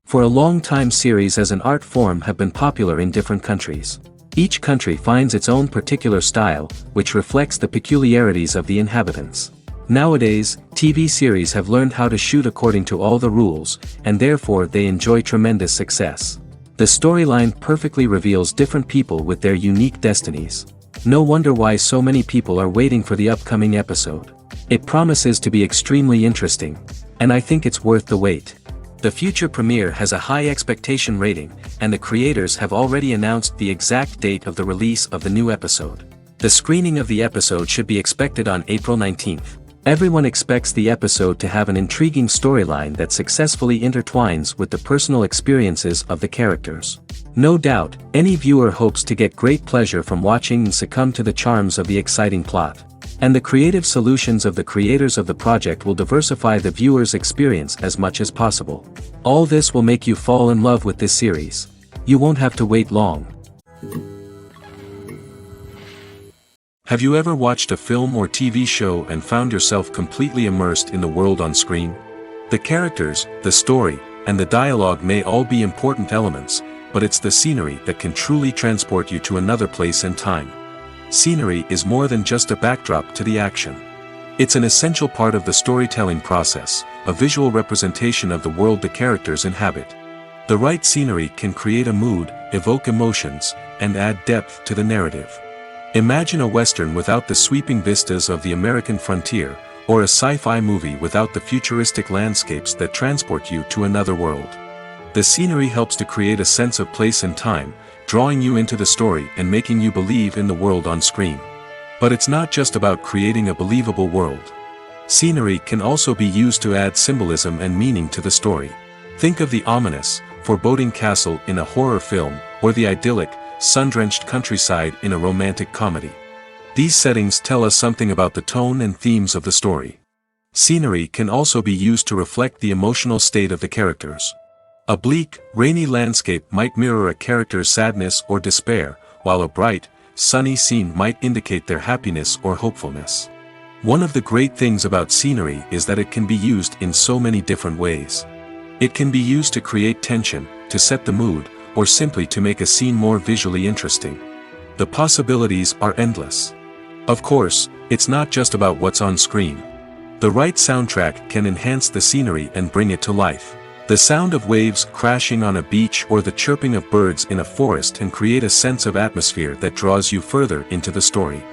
For a long time, series as an art form have been popular in different countries. Each country finds its own particular style, which reflects the peculiarities of the inhabitants. Nowadays, TV series have learned how to shoot according to all the rules, and therefore they enjoy tremendous success. The storyline perfectly reveals different people with their unique destinies. No wonder why so many people are waiting for the upcoming episode. It promises to be extremely interesting, and I think it's worth the wait. The future premiere has a high expectation rating, and the creators have already announced the exact date of the release of the new episode. The screening of the episode should be expected on April 19th. Everyone expects the episode to have an intriguing storyline that successfully intertwines with the personal experiences of the characters. No doubt, any viewer hopes to get great pleasure from watching and succumb to the charms of the exciting plot. And the creative solutions of the creators of the project will diversify the viewer's experience as much as possible. All this will make you fall in love with this series. You won't have to wait long. Have you ever watched a film or TV show and found yourself completely immersed in the world on screen? The characters, the story, and the dialogue may all be important elements, but it's the scenery that can truly transport you to another place and time. Scenery is more than just a backdrop to the action. It's an essential part of the storytelling process, a visual representation of the world the characters inhabit. The right scenery can create a mood, evoke emotions, and add depth to the narrative. Imagine a Western without the sweeping vistas of the American frontier, or a sci-fi movie without the futuristic landscapes that transport you to another world. The scenery helps to create a sense of place and time, drawing you into the story and making you believe in the world on screen. But it's not just about creating a believable world. Scenery can also be used to add symbolism and meaning to the story. Think of the ominous, foreboding castle in a horror film, or the idyllic, sun-drenched countryside in a romantic comedy. These settings tell us something about the tone and themes of the story. Scenery can also be used to reflect the emotional state of the characters. A bleak, rainy landscape might mirror a character's sadness or despair, while a bright, sunny scene might indicate their happiness or hopefulness. One of the great things about scenery is that it can be used in so many different ways. It can be used to create tension, to set the mood, or simply to make a scene more visually interesting. The possibilities are endless. Of course, it's not just about what's on screen. The right soundtrack can enhance the scenery and bring it to life. The sound of waves crashing on a beach or the chirping of birds in a forest can create a sense of atmosphere that draws you further into the story.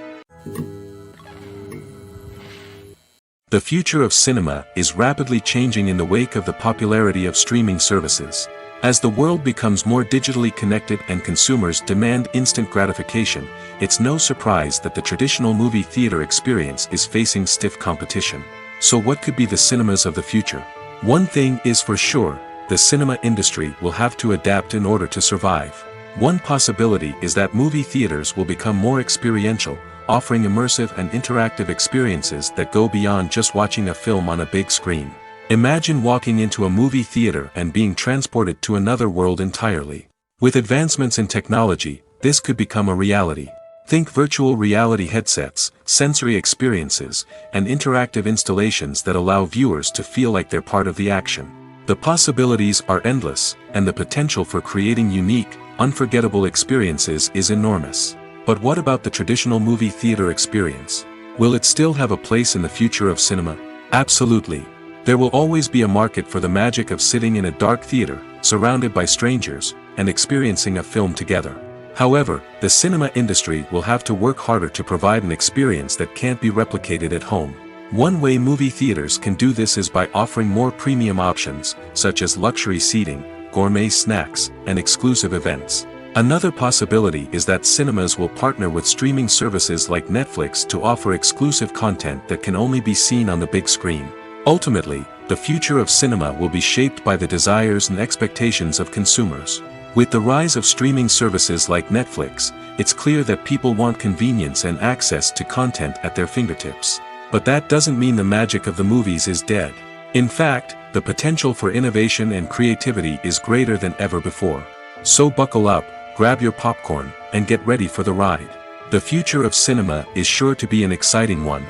The future of cinema is rapidly changing in the wake of the popularity of streaming services. As the world becomes more digitally connected and consumers demand instant gratification, it's no surprise that the traditional movie theater experience is facing stiff competition. So what could be the cinemas of the future? One thing is for sure, the cinema industry will have to adapt in order to survive. One possibility is that movie theaters will become more experiential, offering immersive and interactive experiences that go beyond just watching a film on a big screen. Imagine walking into a movie theater and being transported to another world entirely. With advancements in technology, this could become a reality. Think virtual reality headsets, sensory experiences, and interactive installations that allow viewers to feel like they're part of the action. The possibilities are endless, and the potential for creating unique, unforgettable experiences is enormous. But what about the traditional movie theater experience? Will it still have a place in the future of cinema? Absolutely. There will always be a market for the magic of sitting in a dark theater, surrounded by strangers, and experiencing a film together. However, the cinema industry will have to work harder to provide an experience that can't be replicated at home. One way movie theaters can do this is by offering more premium options, such as luxury seating, gourmet snacks, and exclusive events. Another possibility is that cinemas will partner with streaming services like Netflix to offer exclusive content that can only be seen on the big screen. Ultimately, the future of cinema will be shaped by the desires and expectations of consumers. With the rise of streaming services like Netflix, it's clear that people want convenience and access to content at their fingertips. But that doesn't mean the magic of the movies is dead. In fact, the potential for innovation and creativity is greater than ever before. So buckle up, grab your popcorn, and get ready for the ride. The future of cinema is sure to be an exciting one.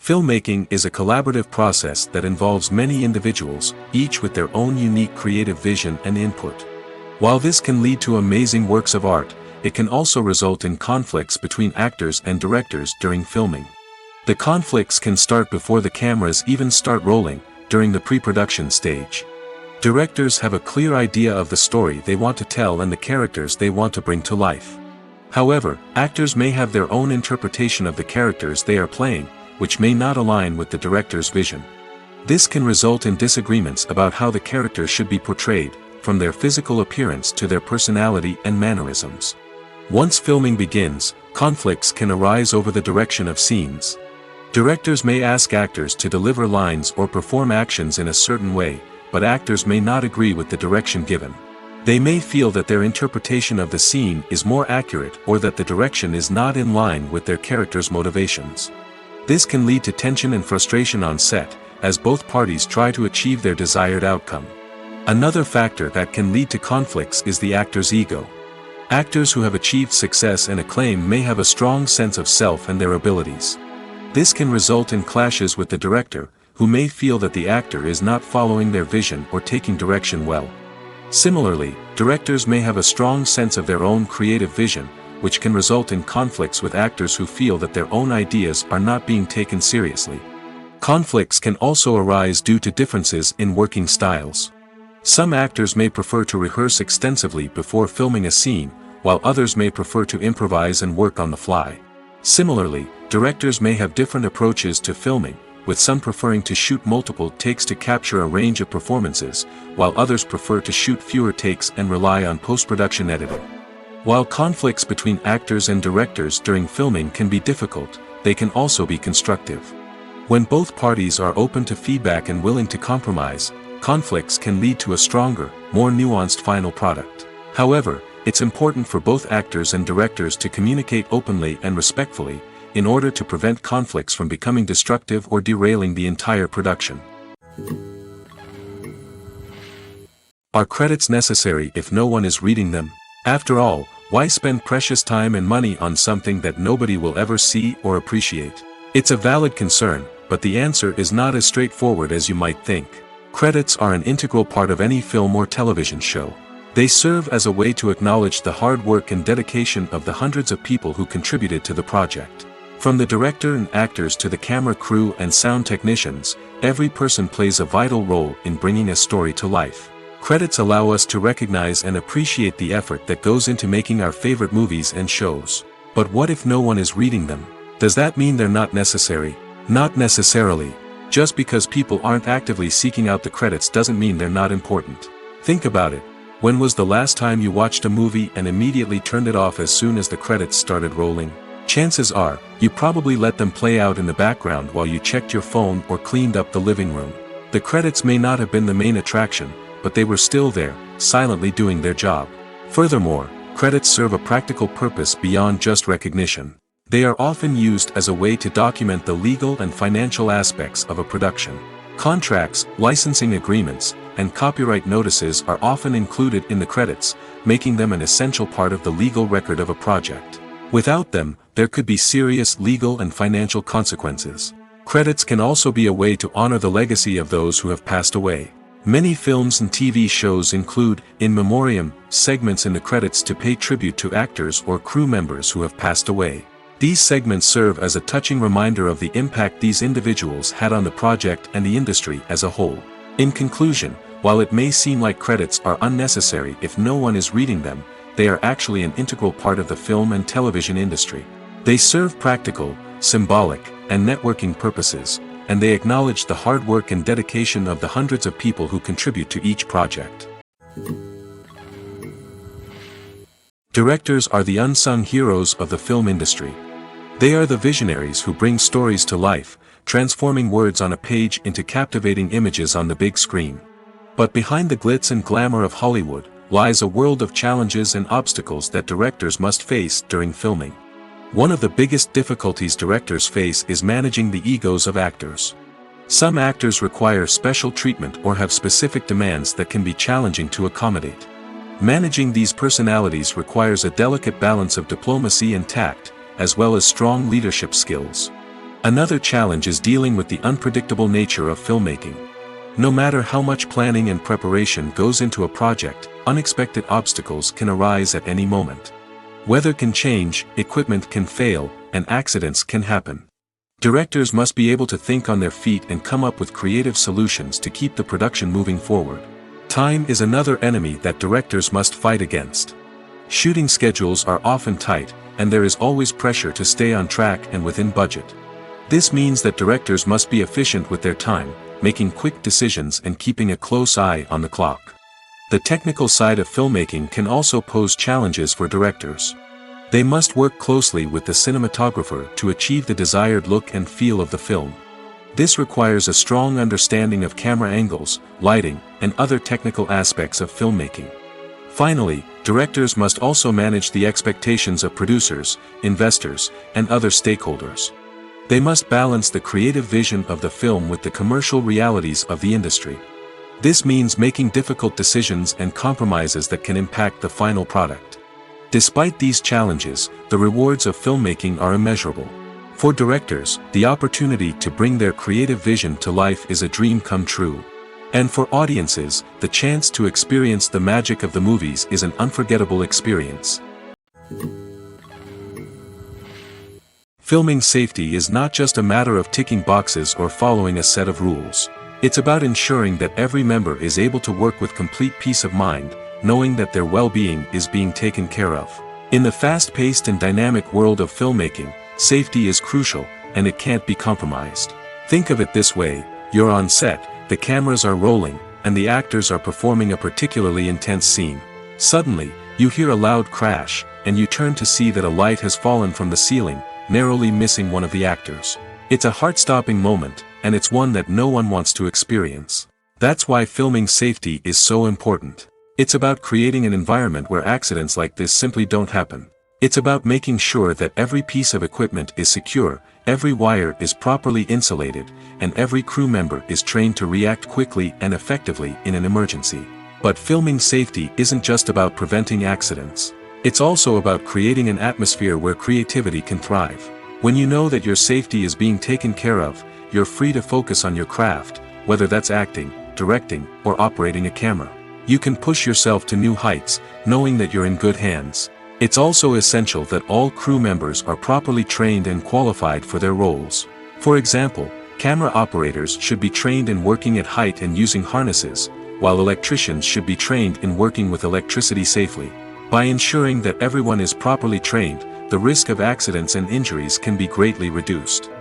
Filmmaking is a collaborative process that involves many individuals, each with their own unique creative vision and input. While this can lead to amazing works of art, it can also result in conflicts between actors and directors during filming. The conflicts can start before the cameras even start rolling, during the pre-production stage. Directors have a clear idea of the story they want to tell and the characters they want to bring to life. However, actors may have their own interpretation of the characters they are playing, which may not align with the director's vision. This can result in disagreements about how the character should be portrayed, from their physical appearance to their personality and mannerisms. Once filming begins, conflicts can arise over the direction of scenes. Directors may ask actors to deliver lines or perform actions in a certain way, but actors may not agree with the direction given. They may feel that their interpretation of the scene is more accurate or that the direction is not in line with their character's motivations. This can lead to tension and frustration on set, as both parties try to achieve their desired outcome. Another factor that can lead to conflicts is the actor's ego. Actors who have achieved success and acclaim may have a strong sense of self and their abilities. This can result in clashes with the director, who may feel that the actor is not following their vision or taking direction well. Similarly, directors may have a strong sense of their own creative vision, which can result in conflicts with actors who feel that their own ideas are not being taken seriously. Conflicts can also arise due to differences in working styles. Some actors may prefer to rehearse extensively before filming a scene, while others may prefer to improvise and work on the fly. Similarly, directors may have different approaches to filming, with some preferring to shoot multiple takes to capture a range of performances, while others prefer to shoot fewer takes and rely on post-production editing. While conflicts between actors and directors during filming can be difficult, they can also be constructive. When both parties are open to feedback and willing to compromise, conflicts can lead to a stronger, more nuanced final product. However, it's important for both actors and directors to communicate openly and respectfully, in order to prevent conflicts from becoming destructive or derailing the entire production. Are credits necessary if no one is reading them? After all, why spend precious time and money on something that nobody will ever see or appreciate? It's a valid concern, but the answer is not as straightforward as you might think. Credits are an integral part of any film or television show. They serve as a way to acknowledge the hard work and dedication of the hundreds of people who contributed to the project. From the director and actors to the camera crew and sound technicians, every person plays a vital role in bringing a story to life. Credits allow us to recognize and appreciate the effort that goes into making our favorite movies and shows. But what if no one is reading them? Does that mean they're not necessary? Not necessarily. Just because people aren't actively seeking out the credits doesn't mean they're not important. Think about it. When was the last time you watched a movie and immediately turned it off as soon as the credits started rolling? Chances are, you probably let them play out in the background while you checked your phone or cleaned up the living room. The credits may not have been the main attraction, but they were still there, silently doing their job. Furthermore, credits serve a practical purpose beyond just recognition. They are often used as a way to document the legal and financial aspects of a production. Contracts, licensing agreements, and copyright notices are often included in the credits, making them an essential part of the legal record of a project. Without them, there could be serious legal and financial consequences. Credits can also be a way to honor the legacy of those who have passed away. Many films and TV shows include, in memoriam, segments in the credits to pay tribute to actors or crew members who have passed away. These segments serve as a touching reminder of the impact these individuals had on the project and the industry as a whole. In conclusion, while it may seem like credits are unnecessary if no one is reading them, they are actually an integral part of the film and television industry. They serve practical, symbolic, and networking purposes, and they acknowledge the hard work and dedication of the hundreds of people who contribute to each project. Directors are the unsung heroes of the film industry. They are the visionaries who bring stories to life, transforming words on a page into captivating images on the big screen. But behind the glitz and glamour of Hollywood, lies a world of challenges and obstacles that directors must face during filming. One of the biggest difficulties directors face is managing the egos of actors. Some actors require special treatment or have specific demands that can be challenging to accommodate. Managing these personalities requires a delicate balance of diplomacy and tact, as well as strong leadership skills. Another challenge is dealing with the unpredictable nature of filmmaking. No matter how much planning and preparation goes into a project, unexpected obstacles can arise at any moment. Weather can change, equipment can fail, and accidents can happen. Directors must be able to think on their feet and come up with creative solutions to keep the production moving forward. Time is another enemy that directors must fight against. Shooting schedules are often tight, and there is always pressure to stay on track and within budget. This means that directors must be efficient with their time, making quick decisions and keeping a close eye on the clock. The technical side of filmmaking can also pose challenges for directors. They must work closely with the cinematographer to achieve the desired look and feel of the film. This requires a strong understanding of camera angles, lighting, and other technical aspects of filmmaking. Finally, directors must also manage the expectations of producers, investors, and other stakeholders. They must balance the creative vision of the film with the commercial realities of the industry. This means making difficult decisions and compromises that can impact the final product. Despite these challenges, the rewards of filmmaking are immeasurable. For directors, the opportunity to bring their creative vision to life is a dream come true. And for audiences, the chance to experience the magic of the movies is an unforgettable experience. Filming safety is not just a matter of ticking boxes or following a set of rules. It's about ensuring that every member is able to work with complete peace of mind, knowing that their well-being is being taken care of. In the fast-paced and dynamic world of filmmaking, safety is crucial, and it can't be compromised. Think of it this way: you're on set, the cameras are rolling, and the actors are performing a particularly intense scene. Suddenly, you hear a loud crash, and you turn to see that a light has fallen from the ceiling, narrowly missing one of the actors. It's a heart-stopping moment, and it's one that no one wants to experience. That's why filming safety is so important. It's about creating an environment where accidents like this simply don't happen. It's about making sure that every piece of equipment is secure, every wire is properly insulated, and every crew member is trained to react quickly and effectively in an emergency. But filming safety isn't just about preventing accidents. It's also about creating an atmosphere where creativity can thrive. When you know that your safety is being taken care of, you're free to focus on your craft, whether that's acting, directing, or operating a camera. You can push yourself to new heights, knowing that you're in good hands. It's also essential that all crew members are properly trained and qualified for their roles. For example, camera operators should be trained in working at height and using harnesses, while electricians should be trained in working with electricity safely. By ensuring that everyone is properly trained, the risk of accidents and injuries can be greatly reduced.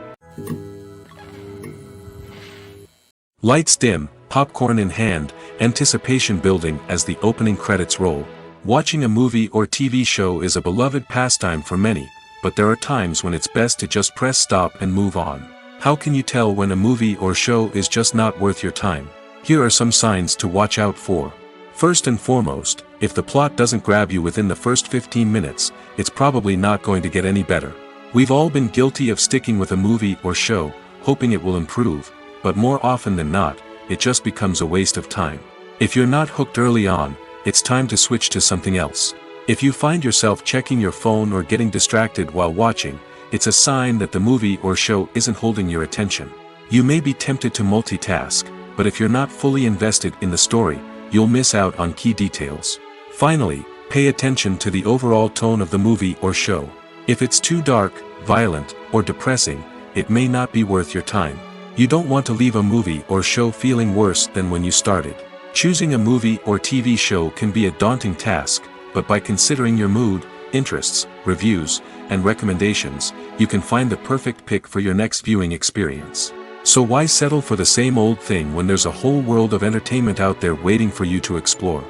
Lights dim, popcorn in hand, anticipation building as the opening credits roll. Watching a movie or TV show is a beloved pastime for many, but there are times when it's best to just press stop and move on. How can you tell when a movie or show is just not worth your time? Here are some signs to watch out for. First and foremost, if the plot doesn't grab you within the first 15 minutes, it's probably not going to get any better. We've all been guilty of sticking with a movie or show, hoping it will improve, but more often than not, it just becomes a waste of time. If you're not hooked early on, it's time to switch to something else. If you find yourself checking your phone or getting distracted while watching, it's a sign that the movie or show isn't holding your attention. You may be tempted to multitask, but if you're not fully invested in the story, you'll miss out on key details. Finally, pay attention to the overall tone of the movie or show. If it's too dark, violent, or depressing, it may not be worth your time. You don't want to leave a movie or show feeling worse than when you started. Choosing a movie or TV show can be a daunting task, but by considering your mood, interests, reviews, and recommendations, you can find the perfect pick for your next viewing experience. So why settle for the same old thing when there's a whole world of entertainment out there waiting for you to explore?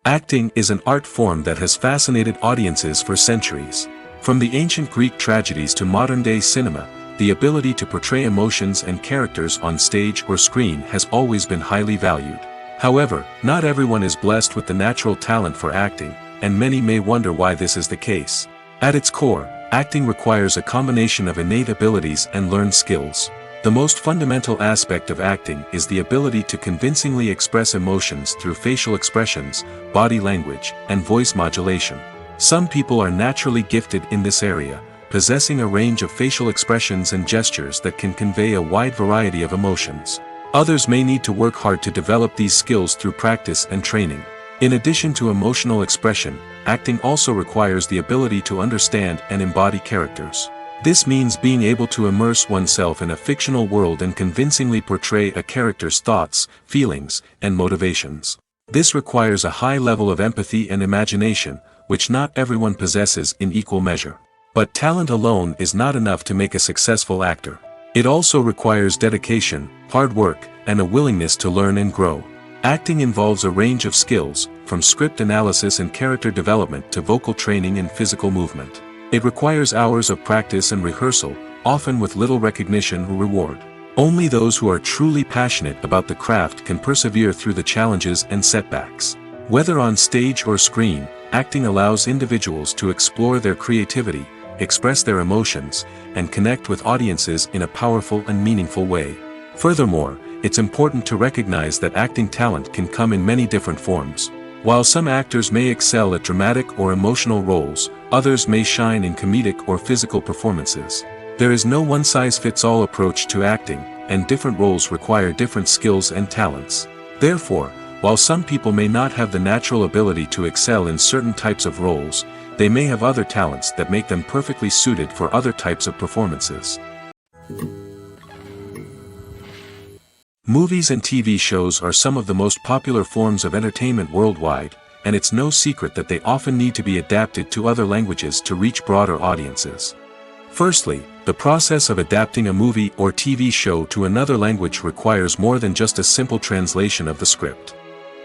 Acting is an art form that has fascinated audiences for centuries. From the ancient Greek tragedies to modern-day cinema, the ability to portray emotions and characters on stage or screen has always been highly valued. However, not everyone is blessed with the natural talent for acting, and many may wonder why this is the case. At its core, acting requires a combination of innate abilities and learned skills. The most fundamental aspect of acting is the ability to convincingly express emotions through facial expressions, body language, and voice modulation. Some people are naturally gifted in this area, possessing a range of facial expressions and gestures that can convey a wide variety of emotions. Others may need to work hard to develop these skills through practice and training. In addition to emotional expression, acting also requires the ability to understand and embody characters. This means being able to immerse oneself in a fictional world and convincingly portray a character's thoughts, feelings, and motivations. This requires a high level of empathy and imagination, which not everyone possesses in equal measure. But talent alone is not enough to make a successful actor. It also requires dedication, hard work, and a willingness to learn and grow. Acting involves a range of skills, from script analysis and character development to vocal training and physical movement. It requires hours of practice and rehearsal, often with little recognition or reward. Only those who are truly passionate about the craft can persevere through the challenges and setbacks. Whether on stage or screen, acting allows individuals to explore their creativity, express their emotions, and connect with audiences in a powerful and meaningful way. Furthermore, it's important to recognize that acting talent can come in many different forms. While some actors may excel at dramatic or emotional roles, others may shine in comedic or physical performances. There is no one-size-fits-all approach to acting, and different roles require different skills and talents. Therefore, while some people may not have the natural ability to excel in certain types of roles, they may have other talents that make them perfectly suited for other types of performances. Movies and TV shows are some of the most popular forms of entertainment worldwide, and it's no secret that they often need to be adapted to other languages to reach broader audiences. Firstly, the process of adapting a movie or TV show to another language requires more than just a simple translation of the script.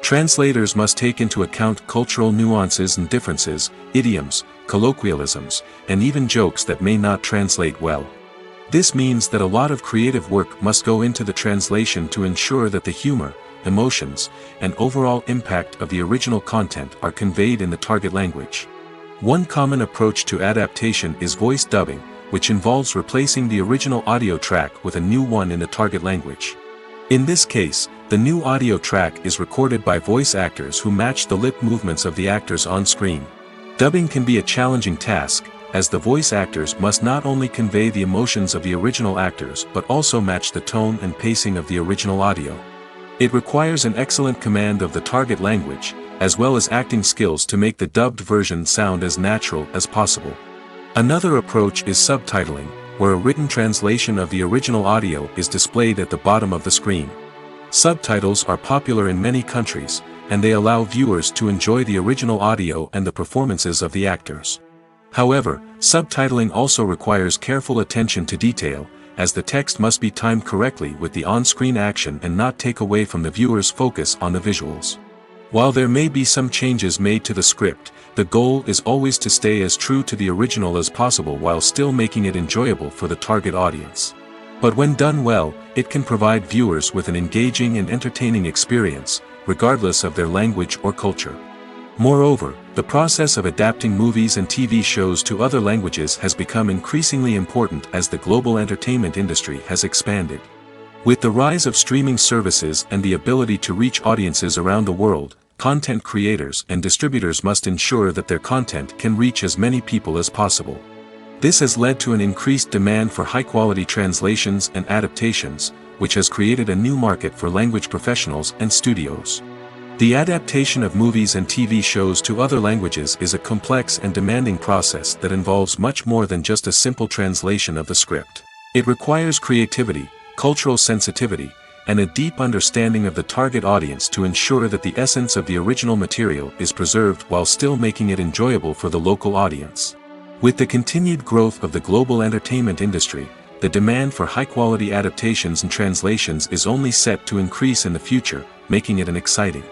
Translators must take into account cultural nuances and differences, idioms, colloquialisms, and even jokes that may not translate well. This means that a lot of creative work must go into the translation to ensure that the humor, emotions, and overall impact of the original content are conveyed in the target language. One common approach to adaptation is voice dubbing, which involves replacing the original audio track with a new one in the target language. In this case, the new audio track is recorded by voice actors who match the lip movements of the actors on screen. Dubbing can be a challenging task, as the voice actors must not only convey the emotions of the original actors but also match the tone and pacing of the original audio. It requires an excellent command of the target language, as well as acting skills to make the dubbed version sound as natural as possible. Another approach is subtitling, where a written translation of the original audio is displayed at the bottom of the screen. Subtitles are popular in many countries, and they allow viewers to enjoy the original audio and the performances of the actors. However, subtitling also requires careful attention to detail, as the text must be timed correctly with the on-screen action and not take away from the viewer's focus on the visuals. While there may be some changes made to the script, the goal is always to stay as true to the original as possible while still making it enjoyable for the target audience. But when done well, it can provide viewers with an engaging and entertaining experience, regardless of their language or culture. Moreover, the process of adapting movies and TV shows to other languages has become increasingly important as the global entertainment industry has expanded. With the rise of streaming services and the ability to reach audiences around the world, content creators and distributors must ensure that their content can reach as many people as possible. This has led to an increased demand for high-quality translations and adaptations, which has created a new market for language professionals and studios. The adaptation of movies and TV shows to other languages is a complex and demanding process that involves much more than just a simple translation of the script. It requires creativity, cultural sensitivity, and a deep understanding of the target audience to ensure that the essence of the original material is preserved while still making it enjoyable for the local audience. With the continued growth of the global entertainment industry, the demand for high-quality adaptations and translations is only set to increase in the future, making it an exciting.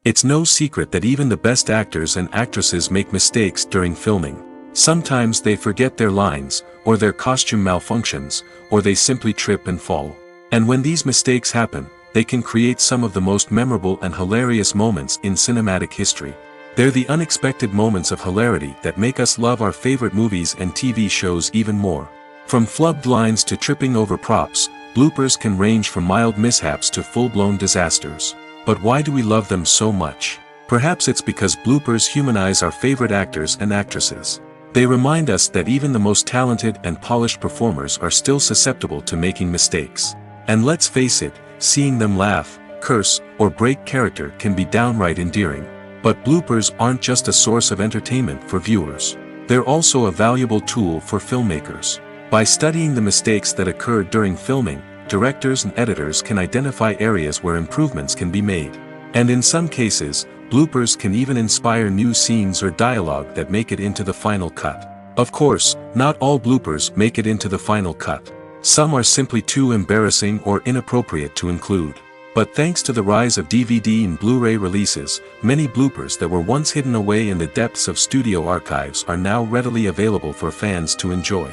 It's no secret that even the best actors and actresses make mistakes during filming. Sometimes they forget their lines, or their costume malfunctions, or they simply trip and fall. And when these mistakes happen, they can create some of the most memorable and hilarious moments in cinematic history. They're the unexpected moments of hilarity that make us love our favorite movies and TV shows even more. From flubbed lines to tripping over props, bloopers can range from mild mishaps to full-blown disasters. But why do we love them so much? Perhaps it's because bloopers humanize our favorite actors and actresses. They remind us that even the most talented and polished performers are still susceptible to making mistakes. And let's face it, seeing them laugh, curse, or break character can be downright endearing. But bloopers aren't just a source of entertainment for viewers. They're also a valuable tool for filmmakers. By studying the mistakes that occurred during filming, directors and editors can identify areas where improvements can be made. And in some cases, bloopers can even inspire new scenes or dialogue that make it into the final cut. Of course, not all bloopers make it into the final cut. Some are simply too embarrassing or inappropriate to include. But thanks to the rise of DVD and Blu-ray releases, many bloopers that were once hidden away in the depths of studio archives are now readily available for fans to enjoy.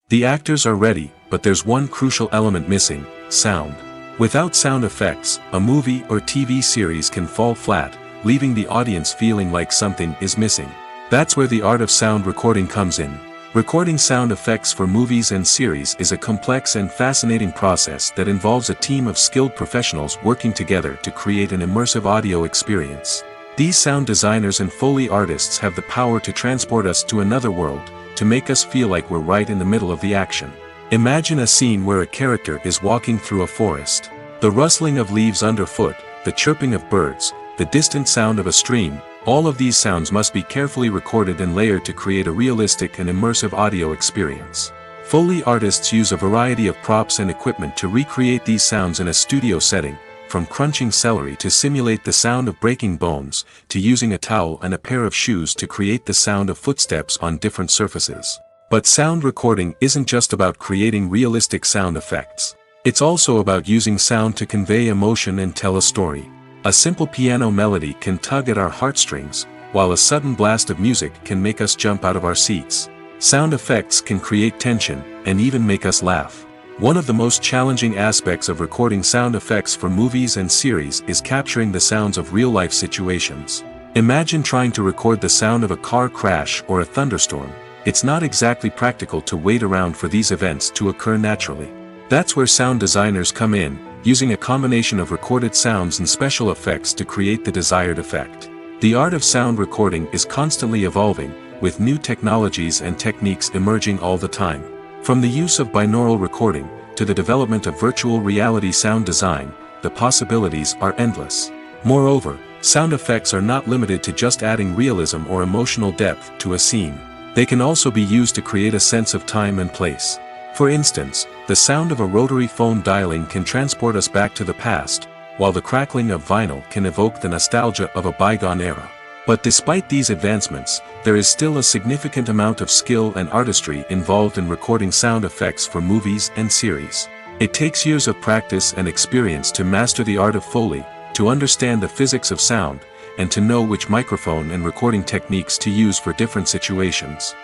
The actors are ready, but there's one crucial element missing: sound. Without sound effects, a movie or TV series can fall flat, leaving the audience feeling like something is missing. That's where the art of sound recording comes in. Recording sound effects for movies and series is a complex and fascinating process that involves a team of skilled professionals working together to create an immersive audio experience. These sound designers and Foley artists have the power to transport us to another world, to make us feel like we're right in the middle of the action. Imagine a scene where a character is walking through a forest. The rustling of leaves underfoot, the chirping of birds, the distant sound of a stream, all of these sounds must be carefully recorded and layered to create a realistic and immersive audio experience. Foley artists use a variety of props and equipment to recreate these sounds in a studio setting, from crunching celery to simulate the sound of breaking bones, to using a towel and a pair of shoes to create the sound of footsteps on different surfaces. But sound recording isn't just about creating realistic sound effects. It's also about using sound to convey emotion and tell a story. A simple piano melody can tug at our heartstrings, while a sudden blast of music can make us jump out of our seats. Sound effects can create tension, and even make us laugh. One of the most challenging aspects of recording sound effects for movies and series is capturing the sounds of real-life situations. Imagine trying to record the sound of a car crash or a thunderstorm. It's not exactly practical to wait around for these events to occur naturally. That's where sound designers come in, using a combination of recorded sounds and special effects to create the desired effect. The art of sound recording is constantly evolving, with new technologies and techniques emerging all the time. From the use of binaural recording, to the development of virtual reality sound design, the possibilities are endless. Moreover, sound effects are not limited to just adding realism or emotional depth to a scene. They can also be used to create a sense of time and place. For instance, the sound of a rotary phone dialing can transport us back to the past, while the crackling of vinyl can evoke the nostalgia of a bygone era. But despite these advancements, there is still a significant amount of skill and artistry involved in recording sound effects for movies and series. It takes years of practice and experience to master the art of Foley, to understand the physics of sound, and to know which microphone and recording techniques to use for different situations.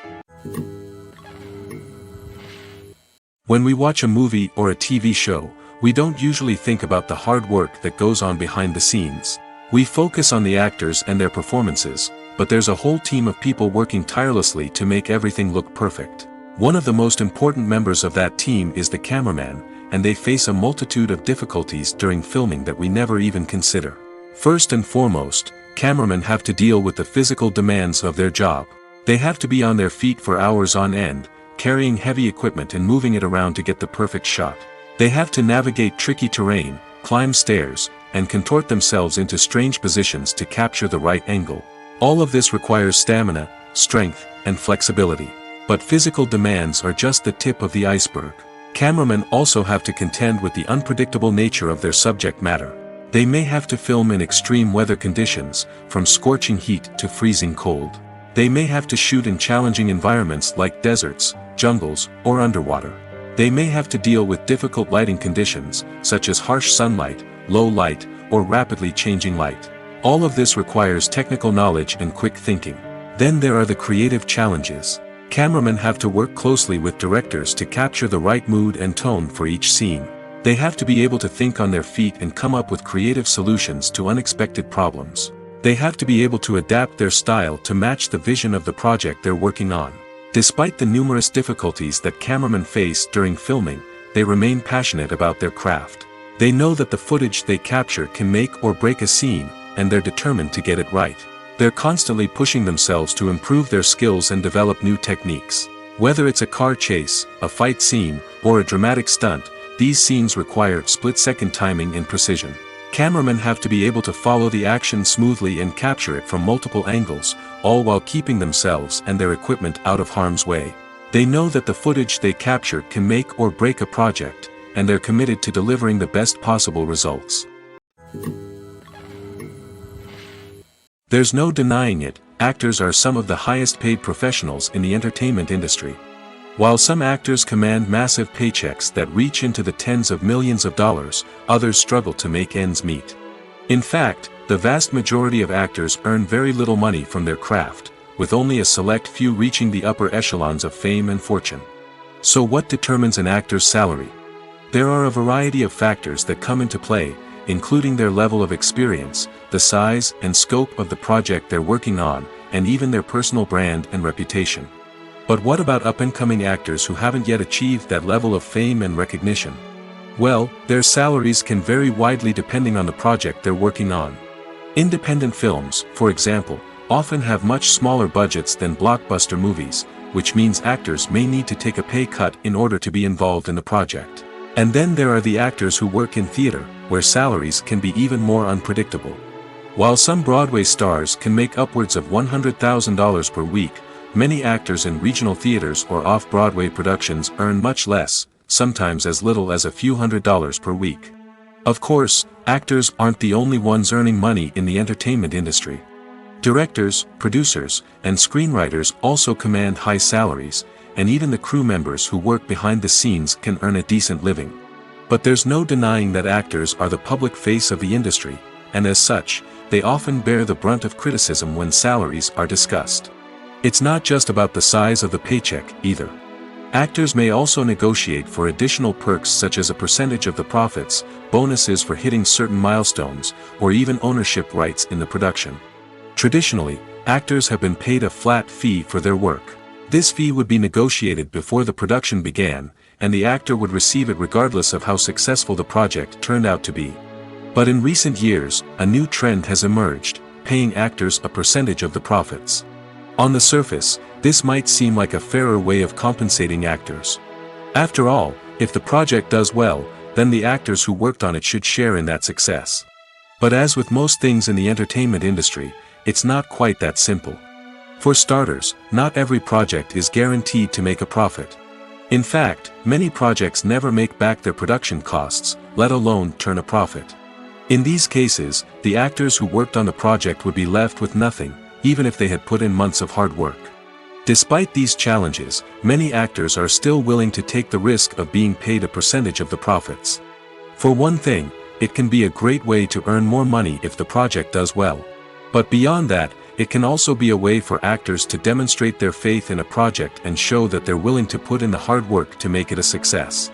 When we watch a movie or a TV show, we don't usually think about the hard work that goes on behind the scenes. We focus on the actors and their performances, but there's a whole team of people working tirelessly to make everything look perfect. One of the most important members of that team is the cameraman, and they face a multitude of difficulties during filming that we never even consider. First and foremost, cameramen have to deal with the physical demands of their job. They have to be on their feet for hours on end, carrying heavy equipment and moving it around to get the perfect shot. They have to navigate tricky terrain, climb stairs, and contort themselves into strange positions to capture the right angle. All of this requires stamina, strength, and flexibility. But physical demands are just the tip of the iceberg. Cameramen also have to contend with the unpredictable nature of their subject matter. They may have to film in extreme weather conditions, from scorching heat to freezing cold. They may have to shoot in challenging environments like deserts, jungles, or underwater. They may have to deal with difficult lighting conditions, such as harsh sunlight, low light, or rapidly changing light. All of this requires technical knowledge and quick thinking. Then there are the creative challenges. Cameramen have to work closely with directors to capture the right mood and tone for each scene. They have to be able to think on their feet and come up with creative solutions to unexpected problems. They have to be able to adapt their style to match the vision of the project they're working on. Despite the numerous difficulties that cameramen face during filming, they remain passionate about their craft. They know that the footage they capture can make or break a scene, and they're determined to get it right. They're constantly pushing themselves to improve their skills and develop new techniques. Whether it's a car chase, a fight scene, or a dramatic stunt, these scenes require split-second timing and precision. Cameramen have to be able to follow the action smoothly and capture it from multiple angles, all while keeping themselves and their equipment out of harm's way. They know that the footage they capture can make or break a project, and they're committed to delivering the best possible results. There's no denying it, actors are some of the highest paid professionals in the entertainment industry. While some actors command massive paychecks that reach into the tens of millions of dollars, others struggle to make ends meet. In fact, the vast majority of actors earn very little money from their craft, with only a select few reaching the upper echelons of fame and fortune. So what determines an actor's salary? There are a variety of factors that come into play, including their level of experience, the size and scope of the project they're working on, and even their personal brand and reputation. But what about up-and-coming actors who haven't yet achieved that level of fame and recognition? Well, their salaries can vary widely depending on the project they're working on. Independent films, for example, often have much smaller budgets than blockbuster movies, which means actors may need to take a pay cut in order to be involved in the project. And then there are the actors who work in theater, where salaries can be even more unpredictable. While some Broadway stars can make upwards of $100,000 per week, many actors in regional theaters or off-Broadway productions earn much less, sometimes as little as a few $100s per week. Of course, actors aren't the only ones earning money in the entertainment industry. Directors, producers, and screenwriters also command high salaries, and even the crew members who work behind the scenes can earn a decent living. But there's no denying that actors are the public face of the industry, and as such, they often bear the brunt of criticism when salaries are discussed. It's not just about the size of the paycheck, either. Actors may also negotiate for additional perks such as a percentage of the profits, bonuses for hitting certain milestones, or even ownership rights in the production. Traditionally, actors have been paid a flat fee for their work. This fee would be negotiated before the production began, and the actor would receive it regardless of how successful the project turned out to be. But in recent years, a new trend has emerged, paying actors a percentage of the profits. On the surface, this might seem like a fairer way of compensating actors. After all, if the project does well, then the actors who worked on it should share in that success. But as with most things in the entertainment industry, it's not quite that simple. For starters, not every project is guaranteed to make a profit. In fact, many projects never make back their production costs, let alone turn a profit. In these cases, the actors who worked on the project would be left with nothing, even if they had put in months of hard work. Despite these challenges, many actors are still willing to take the risk of being paid a percentage of the profits. For one thing, it can be a great way to earn more money if the project does well. But beyond that, it can also be a way for actors to demonstrate their faith in a project and show that they're willing to put in the hard work to make it a success.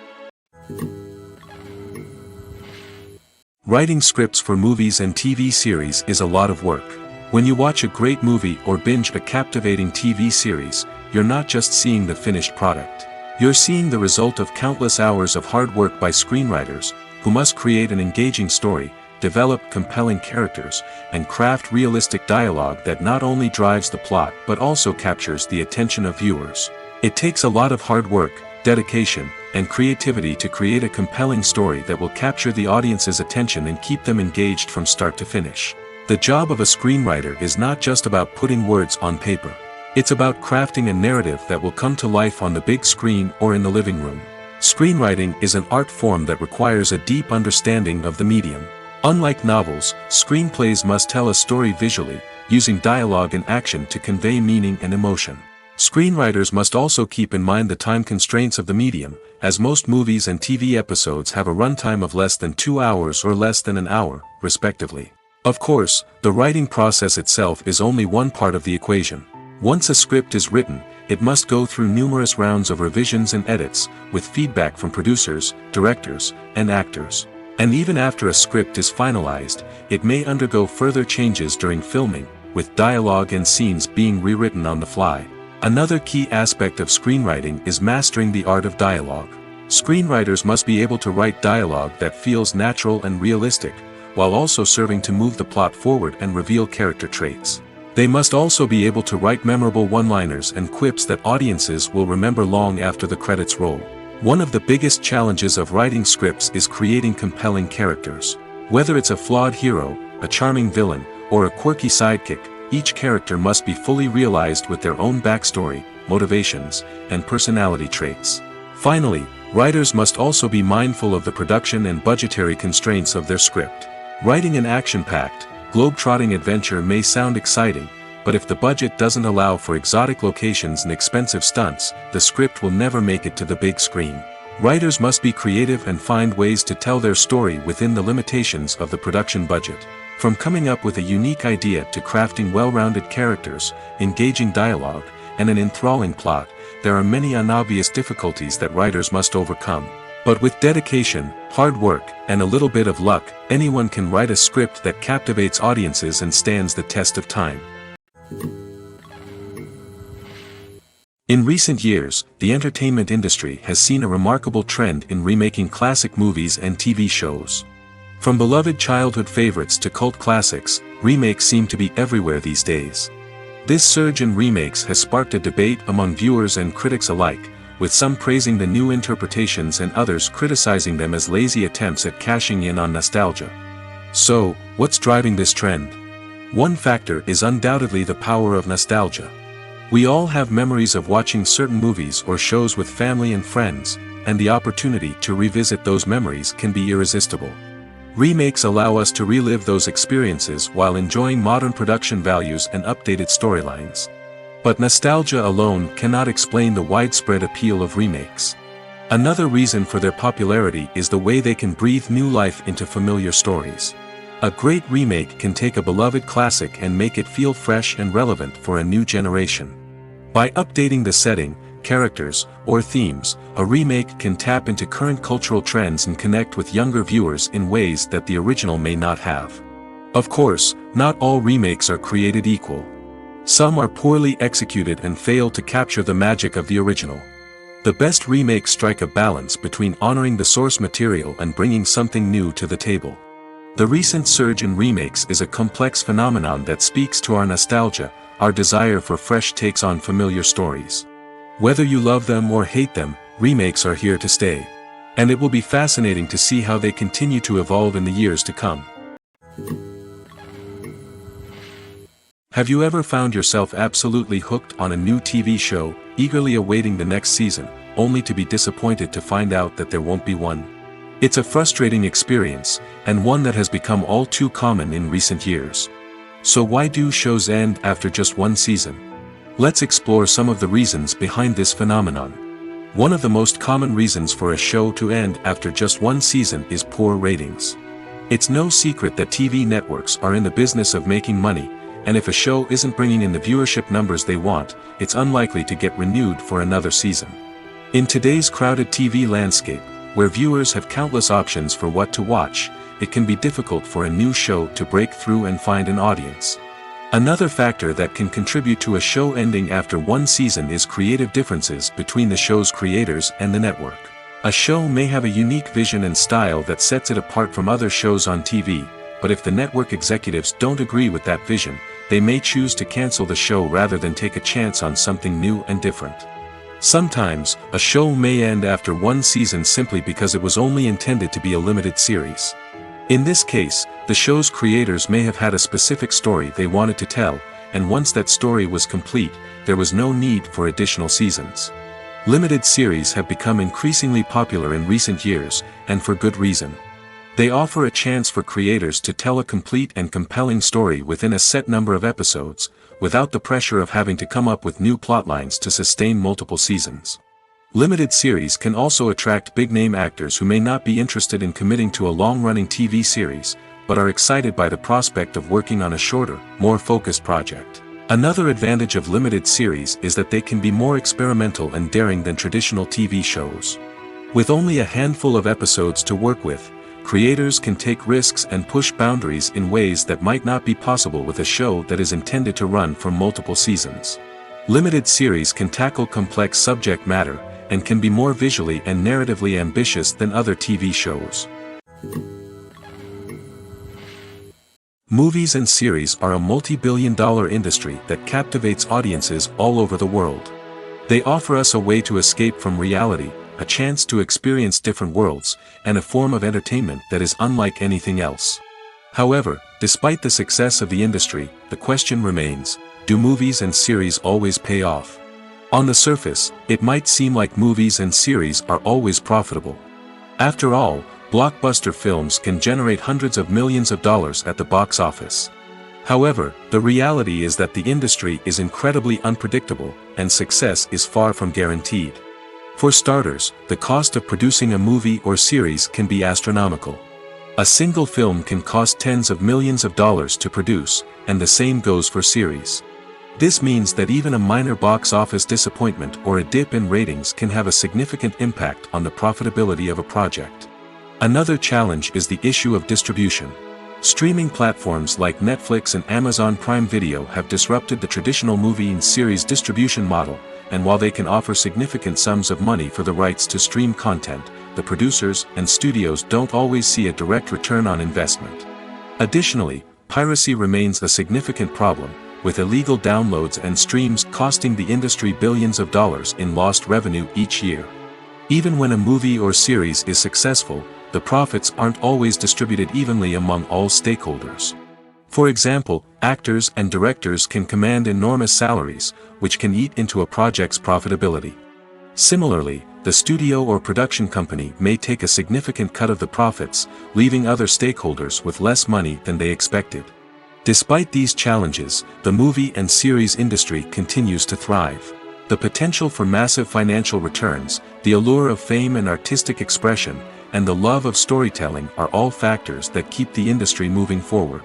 Writing scripts for movies and TV series is a lot of work. When you watch a great movie or binge a captivating TV series, you're not just seeing the finished product. You're seeing the result of countless hours of hard work by screenwriters, who must create an engaging story, develop compelling characters, and craft realistic dialogue that not only drives the plot but also captures the attention of viewers. It takes a lot of hard work, dedication, and creativity to create a compelling story that will capture the audience's attention and keep them engaged from start to finish. The job of a screenwriter is not just about putting words on paper. It's about crafting a narrative that will come to life on the big screen or in the living room. Screenwriting is an art form that requires a deep understanding of the medium. Unlike novels, screenplays must tell a story visually, using dialogue and action to convey meaning and emotion. Screenwriters must also keep in mind the time constraints of the medium, as most movies and TV episodes have a runtime of less than 2 hours or less than an hour, respectively. Of course, the writing process itself is only one part of the equation. Once a script is written, it must go through numerous rounds of revisions and edits, with feedback from producers, directors, and actors. And even after a script is finalized, it may undergo further changes during filming, with dialogue and scenes being rewritten on the fly. Another key aspect of screenwriting is mastering the art of dialogue. Screenwriters must be able to write dialogue that feels natural and realistic, while also serving to move the plot forward and reveal character traits. They must also be able to write memorable one-liners and quips that audiences will remember long after the credits roll. One of the biggest challenges of writing scripts is creating compelling characters. Whether it's a flawed hero, a charming villain, or a quirky sidekick, each character must be fully realized with their own backstory, motivations, and personality traits. Finally, writers must also be mindful of the production and budgetary constraints of their script. Writing an action-packed, globe-trotting adventure may sound exciting, but if the budget doesn't allow for exotic locations and expensive stunts, the script will never make it to the big screen. Writers must be creative and find ways to tell their story within the limitations of the production budget. From coming up with a unique idea to crafting well-rounded characters, engaging dialogue, and an enthralling plot, there are many unobvious difficulties that writers must overcome. But with dedication, hard work, and a little bit of luck, anyone can write a script that captivates audiences and stands the test of time. In recent years, the entertainment industry has seen a remarkable trend in remaking classic movies and TV shows. From beloved childhood favorites to cult classics, remakes seem to be everywhere these days. This surge in remakes has sparked a debate among viewers and critics alike, with some praising the new interpretations and others criticizing them as lazy attempts at cashing in on nostalgia. So, what's driving this trend? One factor is undoubtedly the power of nostalgia. We all have memories of watching certain movies or shows with family and friends, and the opportunity to revisit those memories can be irresistible. Remakes allow us to relive those experiences while enjoying modern production values and updated storylines. But nostalgia alone cannot explain the widespread appeal of remakes. Another reason for their popularity is the way they can breathe new life into familiar stories. A great remake can take a beloved classic and make it feel fresh and relevant for a new generation. By updating the setting, characters, or themes, a remake can tap into current cultural trends and connect with younger viewers in ways that the original may not have. Of course, not all remakes are created equal. Some are poorly executed and fail to capture the magic of the original. The best remakes strike a balance between honoring the source material and bringing something new to the table. The recent surge in remakes is a complex phenomenon that speaks to our nostalgia, our desire for fresh takes on familiar stories. Whether you love them or hate them, remakes are here to stay. And it will be fascinating to see how they continue to evolve in the years to come. Have you ever found yourself absolutely hooked on a new TV show, eagerly awaiting the next season, only to be disappointed to find out that there won't be one? It's a frustrating experience, and one that has become all too common in recent years. So why do shows end after just one season? Let's explore some of the reasons behind this phenomenon. One of the most common reasons for a show to end after just one season is poor ratings. It's no secret that TV networks are in the business of making money, and if a show isn't bringing in the viewership numbers they want, it's unlikely to get renewed for another season. In today's crowded TV landscape, where viewers have countless options for what to watch, it can be difficult for a new show to break through and find an audience. Another factor that can contribute to a show ending after one season is creative differences between the show's creators and the network. A show may have a unique vision and style that sets it apart from other shows on TV, but if the network executives don't agree with that vision, they may choose to cancel the show rather than take a chance on something new and different. Sometimes, a show may end after one season simply because it was only intended to be a limited series. In this case, the show's creators may have had a specific story they wanted to tell, and once that story was complete, there was no need for additional seasons. Limited series have become increasingly popular in recent years, and for good reason. They offer a chance for creators to tell a complete and compelling story within a set number of episodes, without the pressure of having to come up with new plotlines to sustain multiple seasons. Limited series can also attract big-name actors who may not be interested in committing to a long-running TV series, but are excited by the prospect of working on a shorter, more focused project. Another advantage of limited series is that they can be more experimental and daring than traditional TV shows. With only a handful of episodes to work with, creators can take risks and push boundaries in ways that might not be possible with a show that is intended to run for multiple seasons. Limited series can tackle complex subject matter, and can be more visually and narratively ambitious than other TV shows. Movies and series are a multi-billion-dollar industry that captivates audiences all over the world. They offer us a way to escape from reality, a chance to experience different worlds, and a form of entertainment that is unlike anything else. However, despite the success of the industry, the question remains, do movies and series always pay off? On the surface, it might seem like movies and series are always profitable. After all, blockbuster films can generate hundreds of millions of dollars at the box office. However, the reality is that the industry is incredibly unpredictable, and success is far from guaranteed. For starters, the cost of producing a movie or series can be astronomical. A single film can cost tens of millions of dollars to produce, and the same goes for series. This means that even a minor box office disappointment or a dip in ratings can have a significant impact on the profitability of a project. Another challenge is the issue of distribution. Streaming platforms like Netflix and Amazon Prime Video have disrupted the traditional movie and series distribution model, and while they can offer significant sums of money for the rights to stream content, the producers and studios don't always see a direct return on investment. Additionally, piracy remains a significant problem, with illegal downloads and streams costing the industry billions of dollars in lost revenue each year. Even when a movie or series is successful, the profits aren't always distributed evenly among all stakeholders. For example, actors and directors can command enormous salaries, which can eat into a project's profitability. Similarly, the studio or production company may take a significant cut of the profits, leaving other stakeholders with less money than they expected. Despite these challenges, the movie and series industry continues to thrive. The potential for massive financial returns, the allure of fame and artistic expression, and the love of storytelling are all factors that keep the industry moving forward.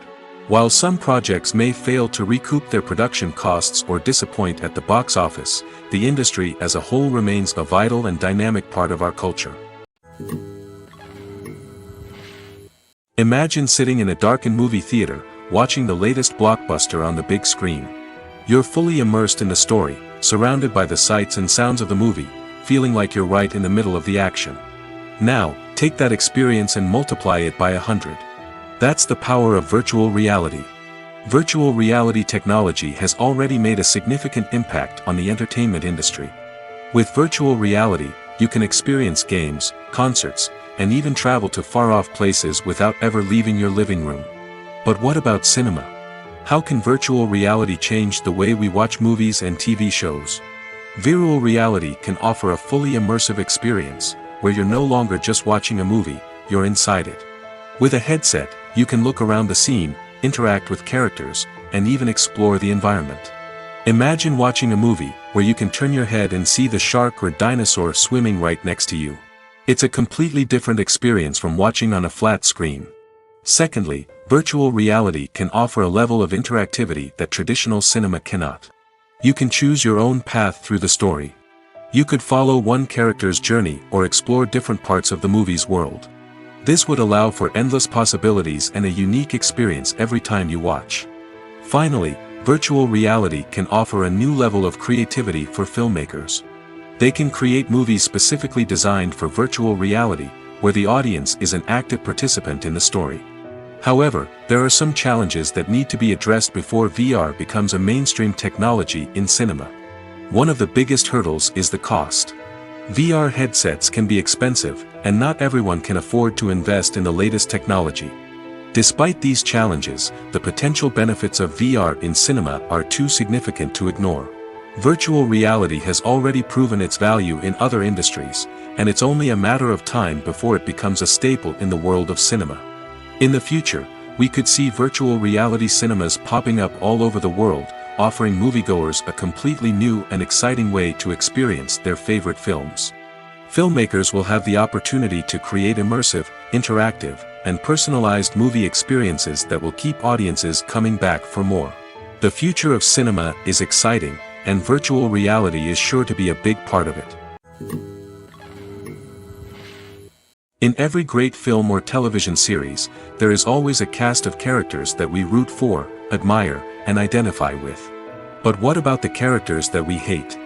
While some projects may fail to recoup their production costs or disappoint at the box office, the industry as a whole remains a vital and dynamic part of our culture. Imagine sitting in a darkened movie theater, watching the latest blockbuster on the big screen. You're fully immersed in the story, surrounded by the sights and sounds of the movie, feeling like you're right in the middle of the action. Now, take that experience and multiply it by 100. That's the power of virtual reality. Virtual reality technology has already made a significant impact on the entertainment industry. With virtual reality, you can experience games, concerts, and even travel to far-off places without ever leaving your living room. But what about cinema? How can virtual reality change the way we watch movies and TV shows? Virtual reality can offer a fully immersive experience, where you're no longer just watching a movie, you're inside it. With a headset, you can look around the scene, interact with characters, and even explore the environment. Imagine watching a movie, where you can turn your head and see the shark or dinosaur swimming right next to you. It's a completely different experience from watching on a flat screen. Secondly, virtual reality can offer a level of interactivity that traditional cinema cannot. You can choose your own path through the story. You could follow one character's journey or explore different parts of the movie's world. This would allow for endless possibilities and a unique experience every time you watch. Finally, virtual reality can offer a new level of creativity for filmmakers. They can create movies specifically designed for virtual reality, where the audience is an active participant in the story. However, there are some challenges that need to be addressed before VR becomes a mainstream technology in cinema. One of the biggest hurdles is the cost. VR headsets can be expensive, and not everyone can afford to invest in the latest technology. Despite these challenges, the potential benefits of VR in cinema are too significant to ignore. Virtual reality has already proven its value in other industries, and it's only a matter of time before it becomes a staple in the world of cinema. In the future, we could see virtual reality cinemas popping up all over the world, offering moviegoers a completely new and exciting way to experience their favorite films. Filmmakers will have the opportunity to create immersive, interactive, and personalized movie experiences that will keep audiences coming back for more. The future of cinema is exciting, and virtual reality is sure to be a big part of it. In every great film or television series, there is always a cast of characters that we root for, admire, and identify with. But what about the characters that we hate?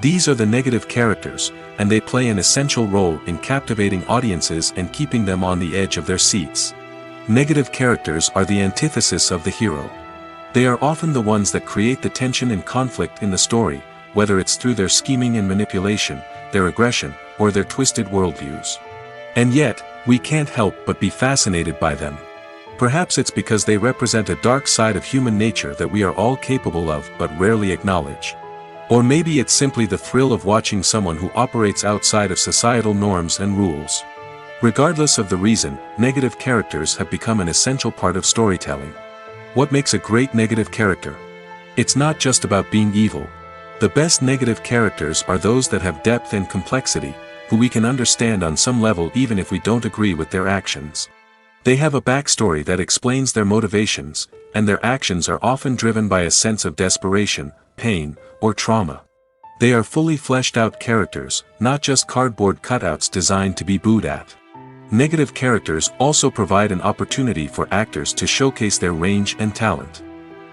These are the negative characters, and they play an essential role in captivating audiences and keeping them on the edge of their seats. Negative characters are the antithesis of the hero. They are often the ones that create the tension and conflict in the story, whether it's through their scheming and manipulation, their aggression, or their twisted worldviews. And yet, we can't help but be fascinated by them. Perhaps it's because they represent a dark side of human nature that we are all capable of but rarely acknowledge. Or maybe it's simply the thrill of watching someone who operates outside of societal norms and rules. Regardless of the reason, negative characters have become an essential part of storytelling. What makes a great negative character? It's not just about being evil. The best negative characters are those that have depth and complexity, who we can understand on some level even if we don't agree with their actions. They have a backstory that explains their motivations, and their actions are often driven by a sense of desperation, pain, or trauma. They are fully fleshed out characters, not just cardboard cutouts designed to be booed at. Negative characters also provide an opportunity for actors to showcase their range and talent.